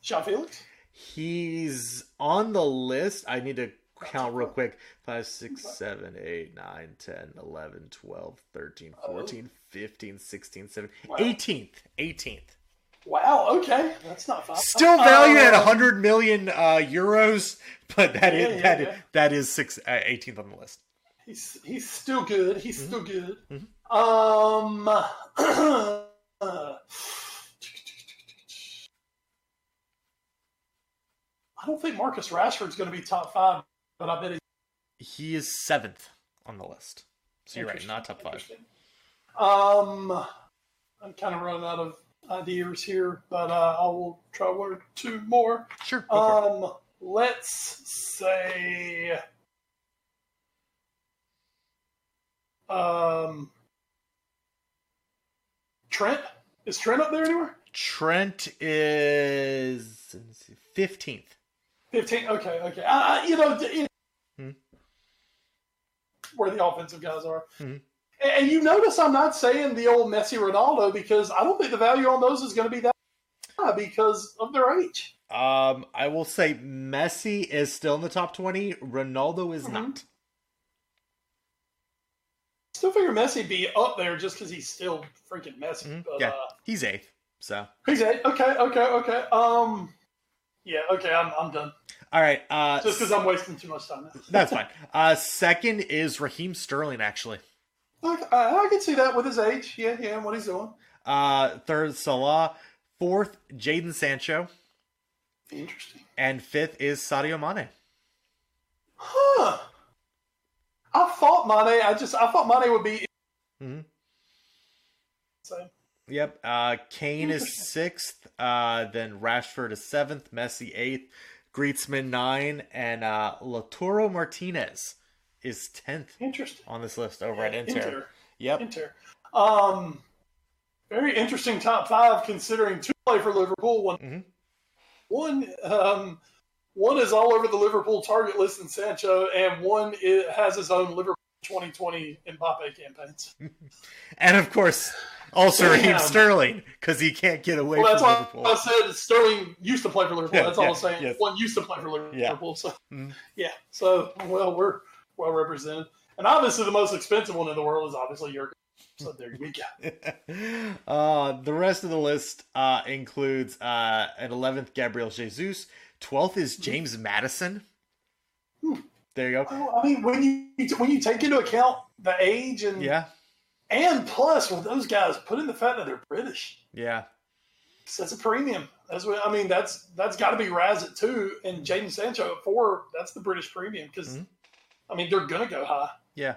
João Felix? He's on the list. I need to count real quick. 5, 6, 7, 8, 9, 10, 11, 12, 13, 14, 15, 16, 17, wow. 18th. Wow, okay. That's not fun. Still valued at 100 million euros, but that is 18th on the list. He's still good. He's still good. Mm-hmm. I don't think Marcus Rashford's going to be top 5, but I bet he is 7th on the list. So you're right, not top 5. I'm kind of running out of ideas here, but I will try 1 or 2 more. Sure. Let's say Trent. Is Trent up there anywhere? Trent is 15th. 15. Okay. Where the offensive guys are. Mm-hmm. And you notice I'm not saying the old Messi Ronaldo because I don't think the value on those is going to be that high because of their age. I will say Messi is still in the top 20. Ronaldo is not. Still figure Messi be up there just because he's still freaking Messi. Mm-hmm. But, yeah, he's 8th. So he's 8th. Okay. Yeah. Okay. I'm done. All right. Just because I'm wasting too much time now. That's fine. 2nd is Raheem Sterling. Actually, I can see that with his age. Yeah, and what he's doing. 3rd, Salah. 4th, Jadon Sancho. Interesting. And 5th is Sadio Mane. Huh. I thought Mane would be. Mm-hmm. So. Yep. Kane is 6th. Then Rashford is 7th. Messi 8th. Griezmann 9th. And Lautaro Martinez is 10th. Interesting. On this list over at Inter. Yep. Inter. Very interesting top 5 considering 2 play for Liverpool. One is all over the Liverpool target list in Sancho, and one has his own Liverpool 2020 Mbappe campaigns. And of course, also Raheem Sterling, because he can't get away from Liverpool. That's why I said Sterling used to play for Liverpool. That's all I'm saying. Yes. One used to play for Liverpool. Yeah. So, So, we're well represented. And obviously the most expensive one in the world is obviously Jurgen. So there we go. The rest of the list includes at 11th, Gabriel Jesus. 12th is James Maddison. There you go. Well, I mean, when you take into account the age and plus with those guys, put in the fact that they're British. Yeah. So that's a premium. That's got to be Raz at 2 and Jadon Sancho at 4. That's the British premium because they're gonna go high. Yeah.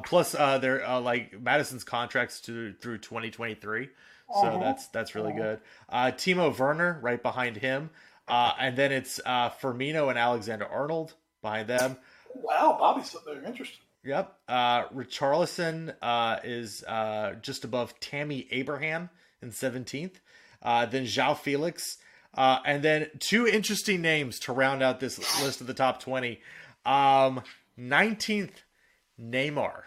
Plus, they're like Madison's contracts through 2023, so that's really good. Timo Werner right behind him, and then it's Firmino and Alexander-Arnold behind them. Wow, Bobby's up there. Interesting. Yep. Richarlison is just above Tammy Abraham in 17th. Then João Felix, and then 2 interesting names to round out this list of the top 20. 19th. Neymar.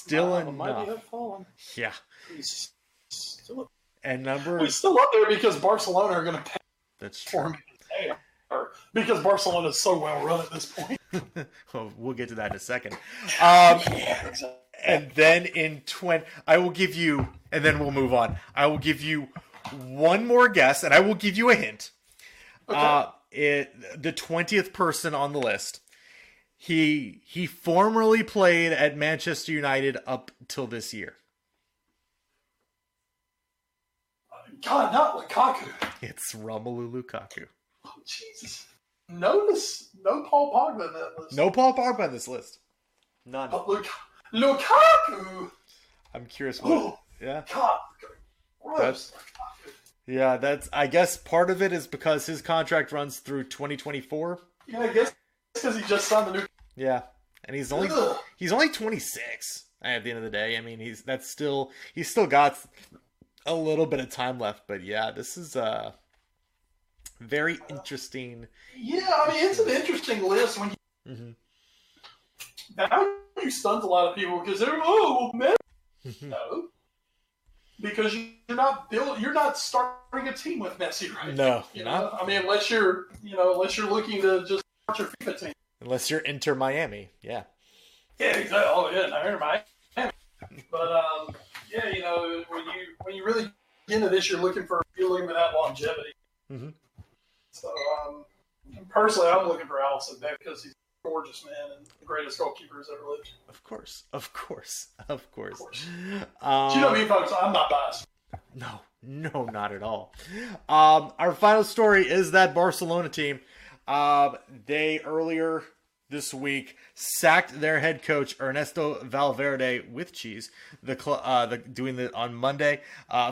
still mighty enough. have fallen. Yeah. He's still, And number... he's still up there because Barcelona are going to pay That's for true. him. Because Barcelona is so well run at this point. Well, we'll get to that in a second. Yeah, exactly. And then in I will give you, and then we'll move on. I will give you one more guess, and I will give you a hint. Okay. The 20th person on the list. He formerly played at Manchester United up till this year. God, not Lukaku. It's Romelu Lukaku. Oh, Jesus. No Paul Pogba in that list. No Paul Pogba on this list. None. But Lukaku. I'm curious what. Yeah. God. Gross. Yeah, that's. I guess part of it is because his contract runs through 2024. Yeah, I guess because he just signed the new. Yeah, and he's only 26 at the end of the day. I mean, he's still got a little bit of time left. But yeah, this is very interesting. Yeah, I mean, it's an interesting list when you. Mm-hmm. That you stuns a lot of people because they're Messi. No, because you're not starting a team with Messi, right? No, you know? I mean, unless you're looking to just start your FIFA team. Unless you're Inter Miami, yeah. Yeah, exactly. Oh yeah, no, Inter Miami. But yeah, you know, when you really get into this, you're looking for that longevity. Mm-hmm. So personally, I'm looking for Alisson Beck because he's a gorgeous man and the greatest goalkeeper who's ever lived. Of course. You know me, folks. I'm not biased. No, not at all. Our final story is that Barcelona team. They earlier this week sacked their head coach Ernesto Valverde with cheese. Doing it on Monday.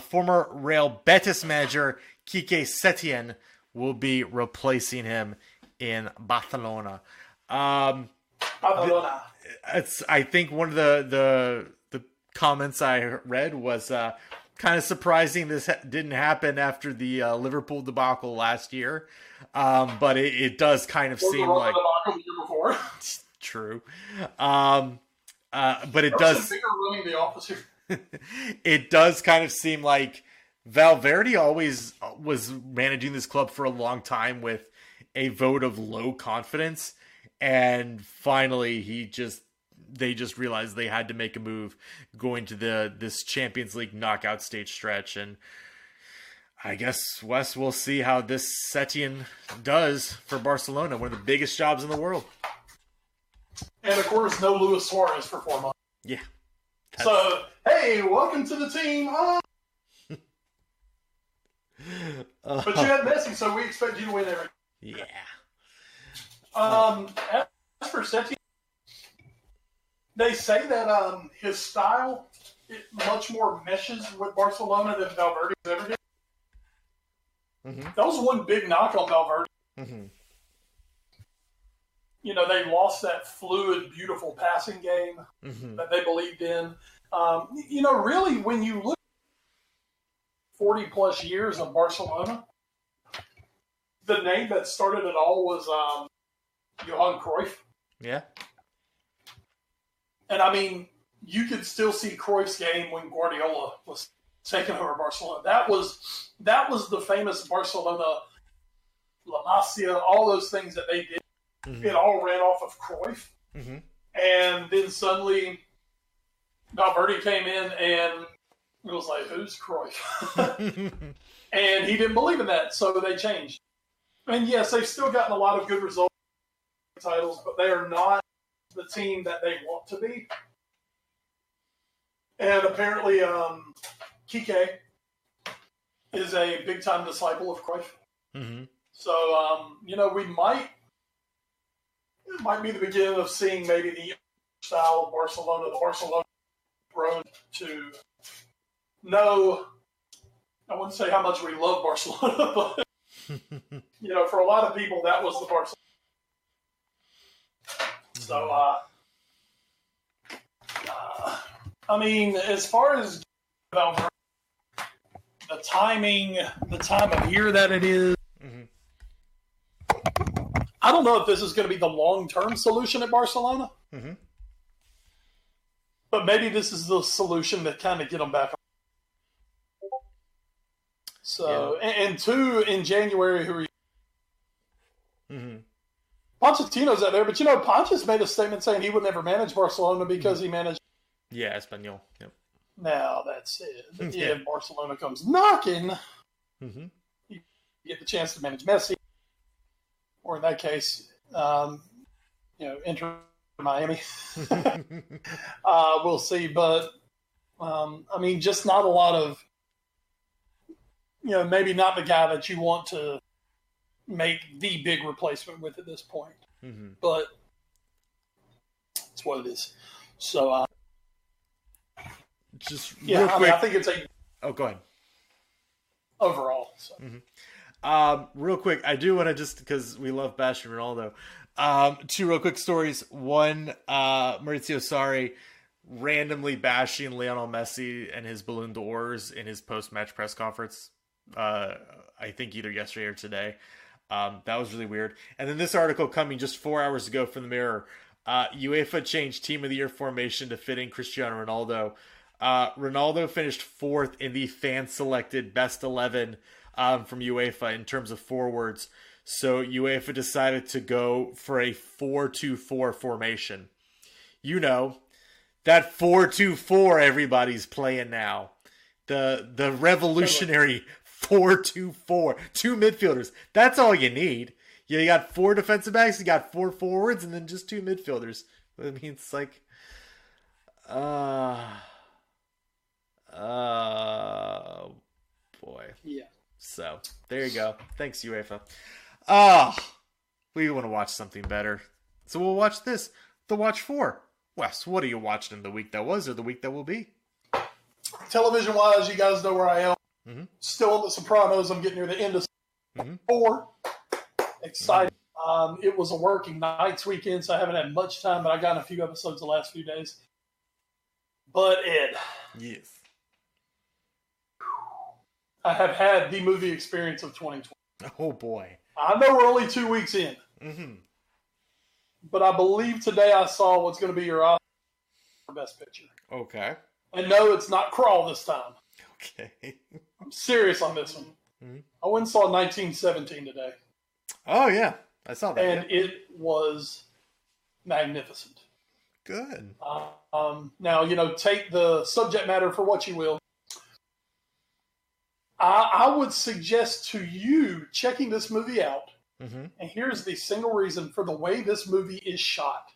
Former Real Betis manager Quique Setién will be replacing him in Barcelona. I think one of the comments I read was kind of surprising this didn't happen after the Liverpool debacle last year. But it does kind of seem like the year before. True. But it does. Running the opposite. It does kind of seem like Valverde always was managing this club for a long time with a vote of low confidence, and finally they just realized they had to make a move going to this Champions League knockout stage stretch. And I guess, Wes, we'll see how this Setién does for Barcelona, one of the biggest jobs in the world. And, of course, no Luis Suarez for 4 months. Yeah. So, hey, welcome to the team. But you had Messi, so we expect you to win everything. Yeah. As for Setién, they say that his style much more meshes with Barcelona than Valverde ever did. Mm-hmm. That was one big knock on Valverde. Mm-hmm. You know, they lost that fluid, beautiful passing game that they believed in. You know, really, when you look at 40-plus years of Barcelona, the name that started it all was Johan Cruyff. Yeah. And, I mean, you could still see Cruyff's game when Guardiola was taking over Barcelona. That was the famous Barcelona, La Masia, all those things that they did. Mm-hmm. It all ran off of Cruyff. Mm-hmm. And then suddenly Valverde came in and it was like, who's Cruyff? And he didn't believe in that, so they changed. And yes, they've still gotten a lot of good results, titles, but they are not the team that they want to be. And apparently, Quique is a big-time disciple of Cruyff. Mm-hmm. So, you know, it might be the beginning of seeing maybe the style of Barcelona, the Barcelona grown to know, I wouldn't say how much we love Barcelona, but, you know, for a lot of people, that was the Barcelona. So, I mean, as far as the timing, the time of year that it is, I don't know if this is going to be the long-term solution at Barcelona. But maybe this is the solution to kind of get them back. So, yeah. and two, in January, who are you? Mm-hmm. Pochettino's out there, but Ponch's made a statement saying he would never manage Barcelona because he managed. Yeah, Espanyol. Yep. Now that's it. If Barcelona comes knocking, you get the chance to manage Messi, or in that case, enter Miami. We'll see, but just not a lot of, maybe not the guy that you want to make the big replacement with at this point. But it's what it is. So, just real quick. I think it's a. Oh, go ahead. Overall, so. Real quick, I do want to just because we love bashing Ronaldo. Two real quick stories. One, Maurizio Sarri randomly bashing Lionel Messi and his Ballon d'Ors in his post-match press conference. I think either yesterday or today. That was really weird. And then this article coming just 4 hours ago from the Mirror. UEFA changed Team of the Year formation to fit in Cristiano Ronaldo. Ronaldo finished 4th in the fan-selected best 11 from UEFA in terms of forwards. So UEFA decided to go for a 4-2-4 formation. That 4-2-4 everybody's playing now. The revolutionary 4-2-4. 2 midfielders. That's all you need. You got 4 defensive backs, you got 4 forwards, and then just 2 midfielders. I mean, it's like... boy. Yeah. So, there you go. Thanks, UEFA. We want to watch something better. So we'll watch this. The Watch 4. Wes, what are you watching in the week that was or the week that will be? Television-wise, you guys know where I am. Still in The Sopranos. I'm getting near the end of 4. Excited. It was a working nights weekend, so I haven't had much time, but I got in a few episodes the last few days. But Ed. Yes. I have had the movie experience of 2020. Oh, boy. I know we're only 2 weeks in. But I believe today I saw what's going to be your Oscar for Best Picture. Okay. And no, it's not Crawl this time. Okay. I'm serious on this one. I went and saw 1917 today. Oh, yeah. I saw that. And it was magnificent. Good. Now, take the subject matter for what you will. I would suggest to you checking this movie out. And here's the single reason for the way this movie is shot.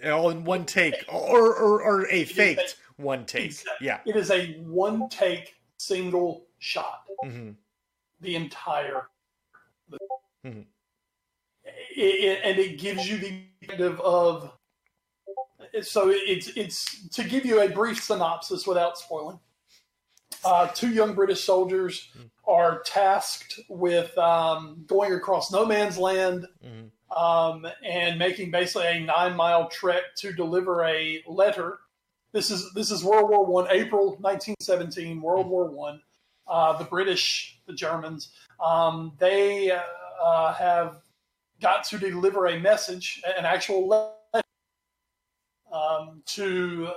All in one take. Or a faked one take. Exactly. Yeah. It is a one take single shot. The entire movie. And it gives you the perspective of... So it's to give you a brief synopsis without spoiling. 2 young British soldiers are tasked with going across no man's land and making basically a 9-mile trek to deliver a letter. This is World War I, April 1917, World War I. The British, the Germans, they have got to deliver a message, an actual letter, to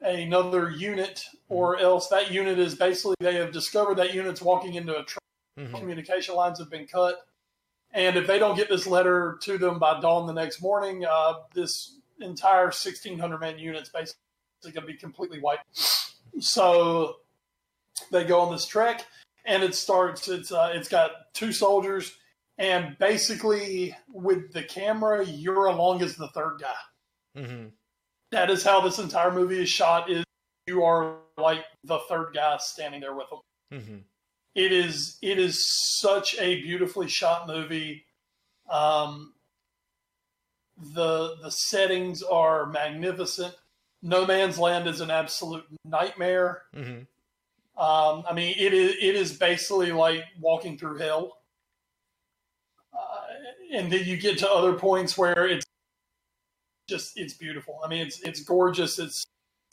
another unit, or else that unit is basically, they have discovered that unit's walking into a trap. Communication lines have been cut. And if they don't get this letter to them by dawn the next morning, this entire 1,600-man unit's basically going to be completely wiped. So they go on this trek, and it starts, it's got 2 soldiers, and basically with the camera, you're along as the third guy. That is how this entire movie is shot. Is you are like the third guy standing there with them. It is such a beautifully shot movie. The settings are magnificent. No Man's Land is an absolute nightmare. It is basically like walking through hell. And then you get to other points where it's beautiful. I mean, it's gorgeous. It's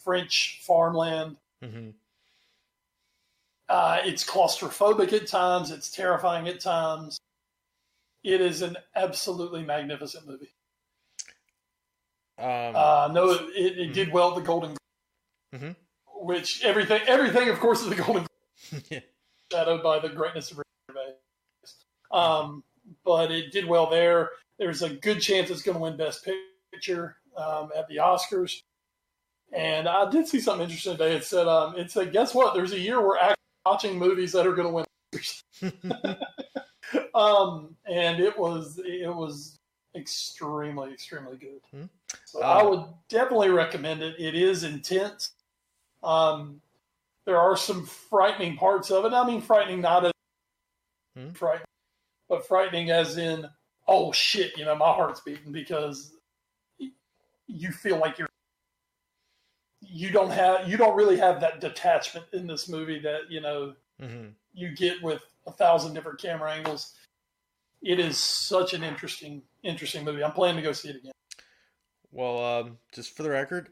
French farmland. It's claustrophobic at times. It's terrifying at times. It is an absolutely magnificent movie. It did well at the Golden Globe. Mm-hmm. which everything, of course, is the Golden Yeah. shadowed by the greatness of Ricky Gervais. But it did well there. There's a good chance it's going to win Best Picture at the Oscars. And I did see something interesting today. It said, guess what? There's a year we're actually watching movies that are going to win Oscars. And it was extremely, extremely good. Mm-hmm. So I would definitely recommend it. It is intense. There are some frightening parts of it. I mean, frightening not as frightening, but frightening as in, oh shit, my heart's beating, because you feel like you don't really have that detachment in this movie that you get with 1,000 different camera angles. It is such an interesting movie. I'm planning to go see it again. Well, just for the record,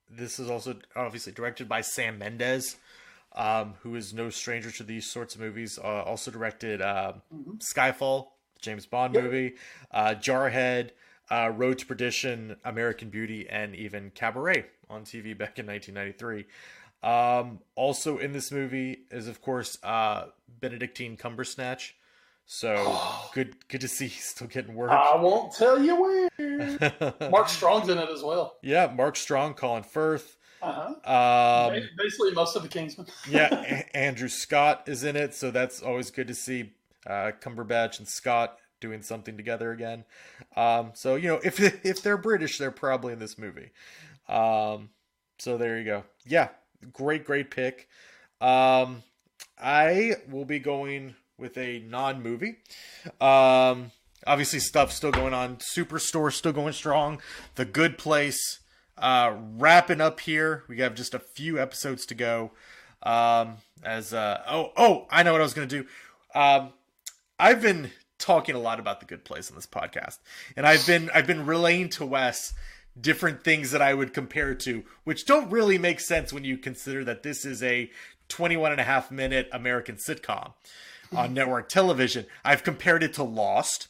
this is also obviously directed by Sam Mendes, who is no stranger to these sorts of movies. Also directed Skyfall, James Bond movie, Jarhead, Road to Perdition, American Beauty, and even Cabaret on TV back in 1993. Also in this movie is, of course, Benedictine Cumbersnatch. So good to see he's still getting work. I won't tell you where. Mark Strong's in it as well. Yeah, Mark Strong, Colin Firth. Basically most of the Kingsmen. Yeah, Andrew Scott is in it, so that's always good to see Cumberbatch and Scott doing something together again. So if they're British, they're probably in this movie. So there you go. Yeah, great pick. I will be going with a non-movie. Obviously stuff still going on. Superstore still going strong. The Good Place wrapping up here. We have just a few episodes to go. I know what I was going to do. I've been talking a lot about The Good Place on this podcast, and I've been relaying to Wes different things that I would compare it to, which don't really make sense when you consider that this is a 21.5-minute American sitcom on network television. I've compared it to Lost.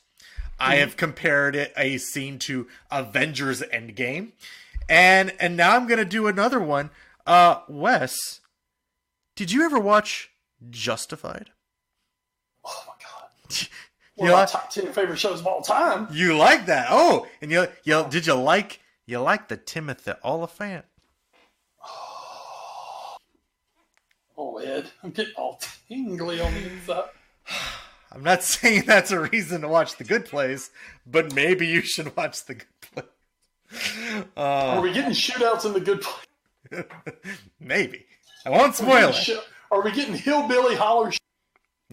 I have compared a scene to Avengers Endgame. And now I'm going to do another one. Wes, did you ever watch Justified? Oh my God. One of my top 10 favorite shows of all time. You like that? Oh, and did you like the Timothy Oliphant? Oh, Ed, I'm getting all tingly on the inside. I'm not saying that's a reason to watch The Good Place, but maybe you should watch The Good Place. Are we getting shootouts in The Good Place? Maybe. I won't spoil it. Are we getting hillbilly holler?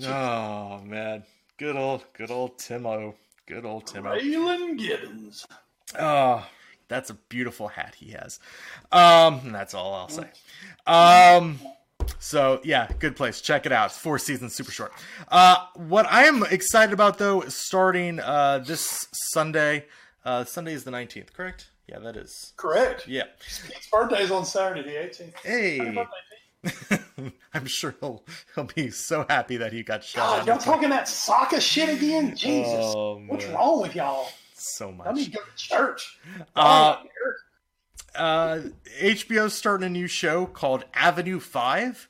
Oh man, good old Timo. Good old Timo. Raylan Gibbons. Oh, that's a beautiful hat he has. That's all I'll say. So yeah, Good Place. Check it out. It's 4 seasons, super short. What I am excited about though is starting this Sunday. Sunday is the 19th, correct? Yeah, that is correct. Yeah. Pete's birthday is on Saturday, the 18th. Hey. I'm sure he'll be so happy that he got shot. God, y'all talking that soccer shit again? Jesus. Oh, what's wrong with y'all? So much. I need to go to church. HBO's starting a new show called Avenue 5.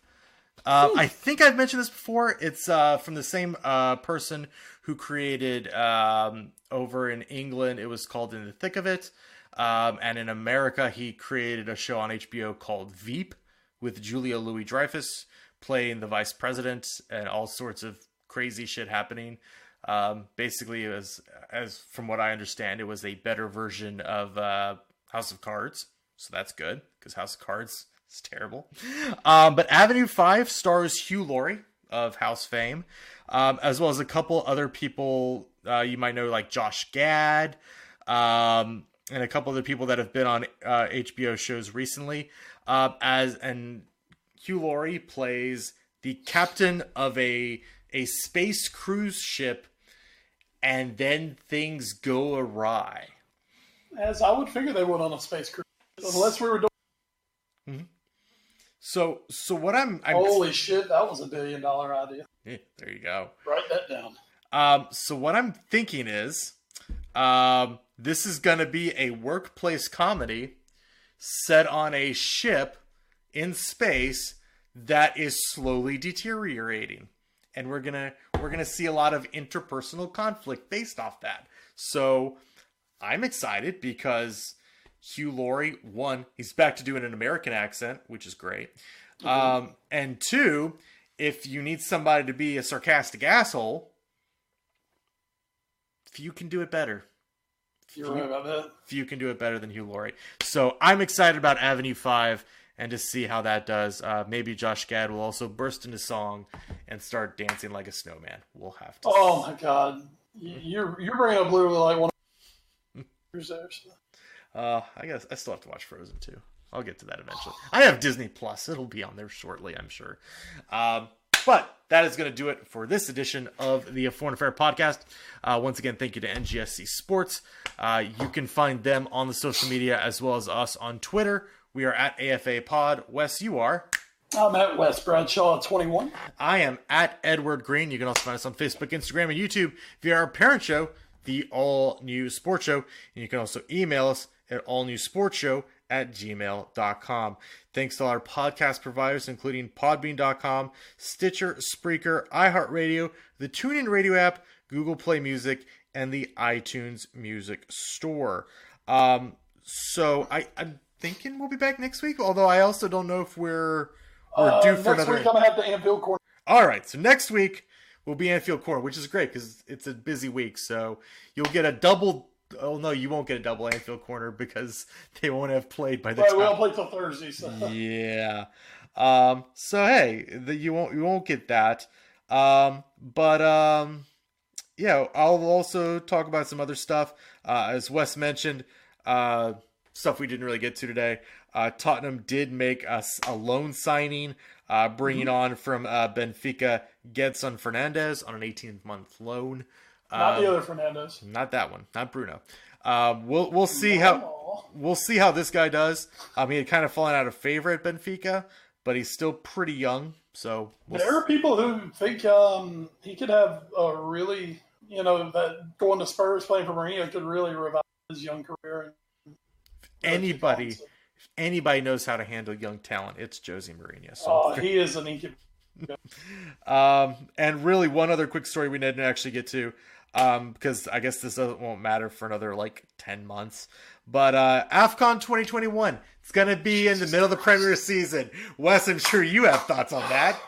I think I've mentioned this before. It's from the same person who created over in England. It was called In the Thick of It. And in America, he created a show on HBO called Veep with Julia Louis-Dreyfus playing the vice president and all sorts of crazy shit happening. Basically, it was, as from what I understand, it was a better version of House of Cards. So that's good, because House of Cards is terrible. But Avenue 5 stars Hugh Laurie of House fame, as well as a couple other people you might know, like Josh Gad, and a couple other people that have been on HBO shows recently. And Hugh Laurie plays the captain of a space cruise ship, and then things go awry. As I would figure they would on a space cruise, unless we were doing. Mm-hmm. So what I'm holy shit, that was $1 billion idea. Yeah, there you go. Write that down. So what I'm thinking is, this is going to be a workplace comedy set on a ship in space that is slowly deteriorating. And we're gonna see a lot of interpersonal conflict based off that. So I'm excited because Hugh Laurie, one, he's back to doing an American accent, which is great. And two, if you need somebody to be a sarcastic asshole, few can do it better. You're right about that. Few can do it better than Hugh Laurie. So I'm excited about Avenue 5 and to see how that does. Maybe Josh Gad will also burst into song and start dancing like a snowman. We'll have to. Oh my God, you're bringing up literally like one. I guess I still have to watch Frozen 2. I'll get to that eventually. I have Disney Plus. It'll be on there shortly, I'm sure. But that is going to do it for this edition of the Foreign Affair podcast. Once again, thank you to NGSC Sports. You can find them on the social media as well as us on Twitter. We are at AFA Pod. Wes, you are? I'm at Wes Bradshaw 21. I am at Edward Green. You can also find us on Facebook, Instagram, and YouTube via our parent show, the All News Sports Show. And you can also email us at allnewsportshow@gmail.com. Thanks to all our podcast providers, including podbean.com, Stitcher, Spreaker, iHeartRadio, the TuneIn Radio app, Google Play Music, and the iTunes Music Store. So I'm thinking we'll be back next week, although I also don't know if we're due for another. Next week I'm going to have the Anfield Corner. All right, so next week will be Anfield Corner, which is great because it's a busy week. So you'll get a double. Oh no, you won't get a double Anfield Corner because they won't have played by the time. We don't play till Thursday. So. Yeah. So hey, you won't get that. Yeah, I'll also talk about some other stuff. As Wes mentioned, stuff we didn't really get to today. Tottenham did make us a loan signing, bringing on from Benfica Gedson Fernandez on an 18-month loan. Not the other Fernandez. Not that one. Not Bruno. We'll see how this guy does. He had kind of fallen out of favor at Benfica, but he's still pretty young. So there are people who think he could have a really, that going to Spurs playing for Mourinho could really revive his young career. If anybody knows how to handle young talent, it's Jose Mourinho. So he is an incubus. And really, one other quick story we didn't actually get to, because I guess this won't matter for another 10 months. But AFCON 2021, it's going to be in the middle of the Premier season. Wes, I'm sure you have thoughts on that.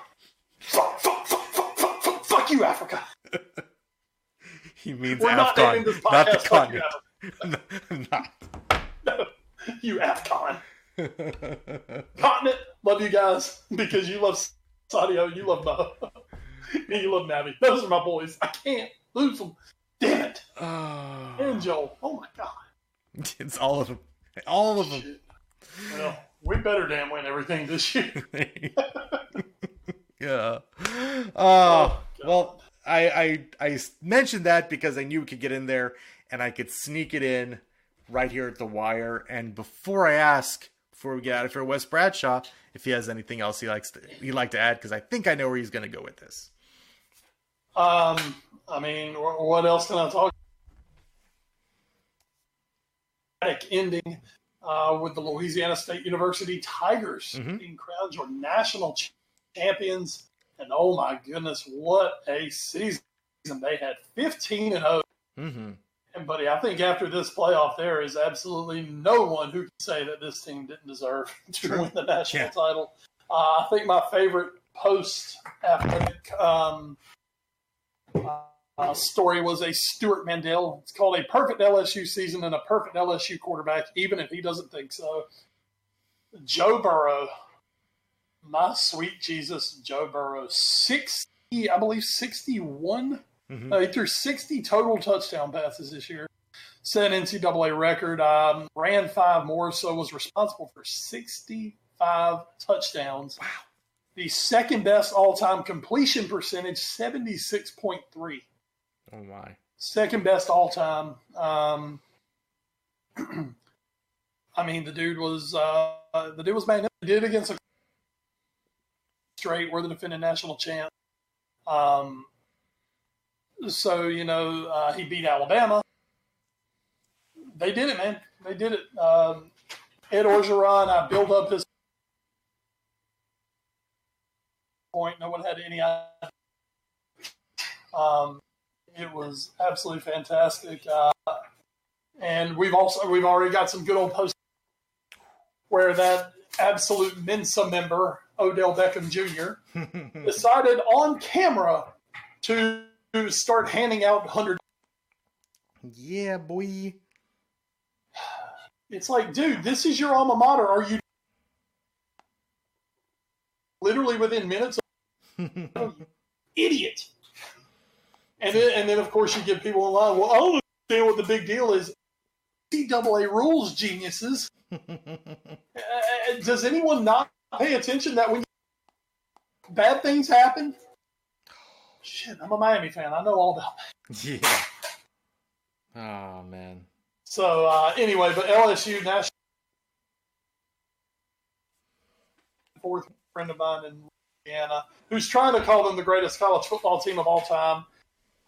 Fuck you, Africa. He means We're AFCON, not the continent. I'm not. No, you AFCON. Continent, love you guys because you love Sadio, you love Mo, and you love Navi. Those are my boys. I can't lose them. Damn it. And Joel. Oh my God. It's all of them. All of them. Shit. Well, we better damn win everything this year. Yeah. Well, I mentioned that because I knew we could get in there and I could sneak it in right here at the wire. And before we get out of here, Wes Bradshaw, if he has anything else he'd like to add, because I think I know where he's going to go with this. What else can I talk about? Ending with the Louisiana State University Tigers being crowned your national champions. And oh my goodness, what a season they had. 15-0. And buddy, I think after this playoff, there is absolutely no one who can say that this team didn't deserve to win the national title. I think my favorite post-athletic story was a Stuart Mandel. It's called A Perfect LSU Season and a Perfect LSU Quarterback, even if he doesn't think so. Joe Burrow, my sweet Jesus, Joe Burrow, 61. He threw 60 total touchdown passes this year. Set an NCAA record. Ran 5 more, so was responsible for 65 touchdowns. Wow. The second best all-time completion percentage, 76.3. Oh my! Second best all-time. The dude was magnificent. He did it against a straight. We're the defending national champ. So, he beat Alabama. They did it, man. They did it. Ed Orgeron, I built up his point. No one had any idea. It was absolutely fantastic. And we've already got some good old posts where that absolute Mensa member, Odell Beckham Jr., decided on camera to start handing out $100. Yeah, boy. It's like, dude, this is your alma mater. Are you literally within minutes of idiot? And then, of course, you get people in line. Well, I don't understand what the big deal is. NCAA rules, geniuses. Does anyone not pay attention that when bad things happen? Shit, I'm a Miami fan. I know all about that. Yeah. Oh, man. So, anyway, but LSU national fourth friend of mine in Louisiana who's trying to call them the greatest college football team of all time.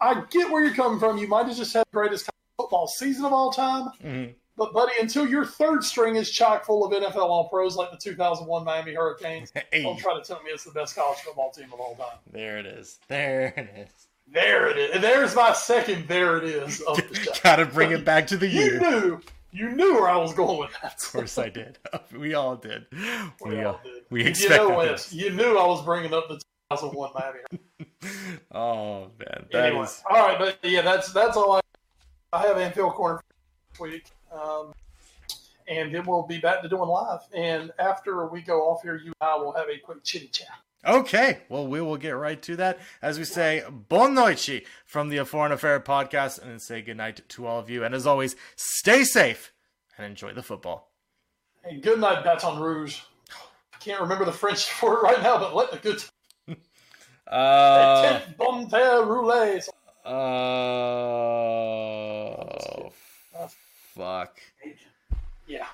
I get where you're coming from. You might have just had the greatest college football season of all time. Mm-hmm. But, buddy, until your third string is chock full of NFL All-Pros like the 2001 Miami Hurricanes, don't try to tell me it's the best college football team of all time. There it is. There it is. There it is. And there's my second there it is of the show. Gotta bring it back to the U. You knew where I was going with that. Of course I did. We all did. We all did. We expected this. You knew I was bringing up the 2001 Miami. Oh, man. Anyway, all right, but yeah, that's all I have Anfield Corner for this week. And then we'll be back to doing live. And after we go off here, you and I will have a quick chitty chat. Okay, well, we will get right to that. As we say, bon noite from the A Foreign Affair podcast, and then say goodnight to all of you. And as always, stay safe and enjoy the football. And good night, Baton Rouge. I can't remember the French for it right now, but let the good bon terre roulé. Fuck. Yeah.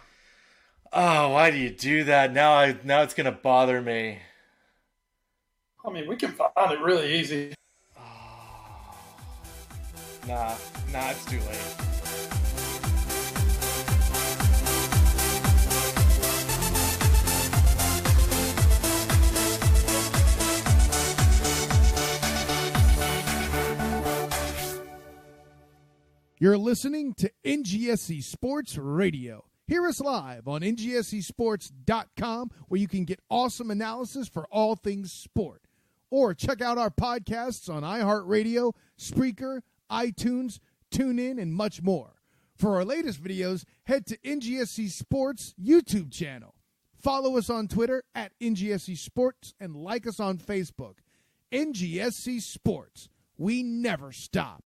Oh, why do you do that? Now it's gonna bother me. I mean, we can find it really easy. Nah, it's too late. You're listening to NGSC Sports Radio. Hear us live on NGSCsports.com, where you can get awesome analysis for all things sport. Or check out our podcasts on iHeartRadio, Spreaker, iTunes, TuneIn, and much more. For our latest videos, head to NGSC Sports YouTube channel. Follow us on Twitter at NGSC Sports and like us on Facebook. NGSC Sports. We never stop.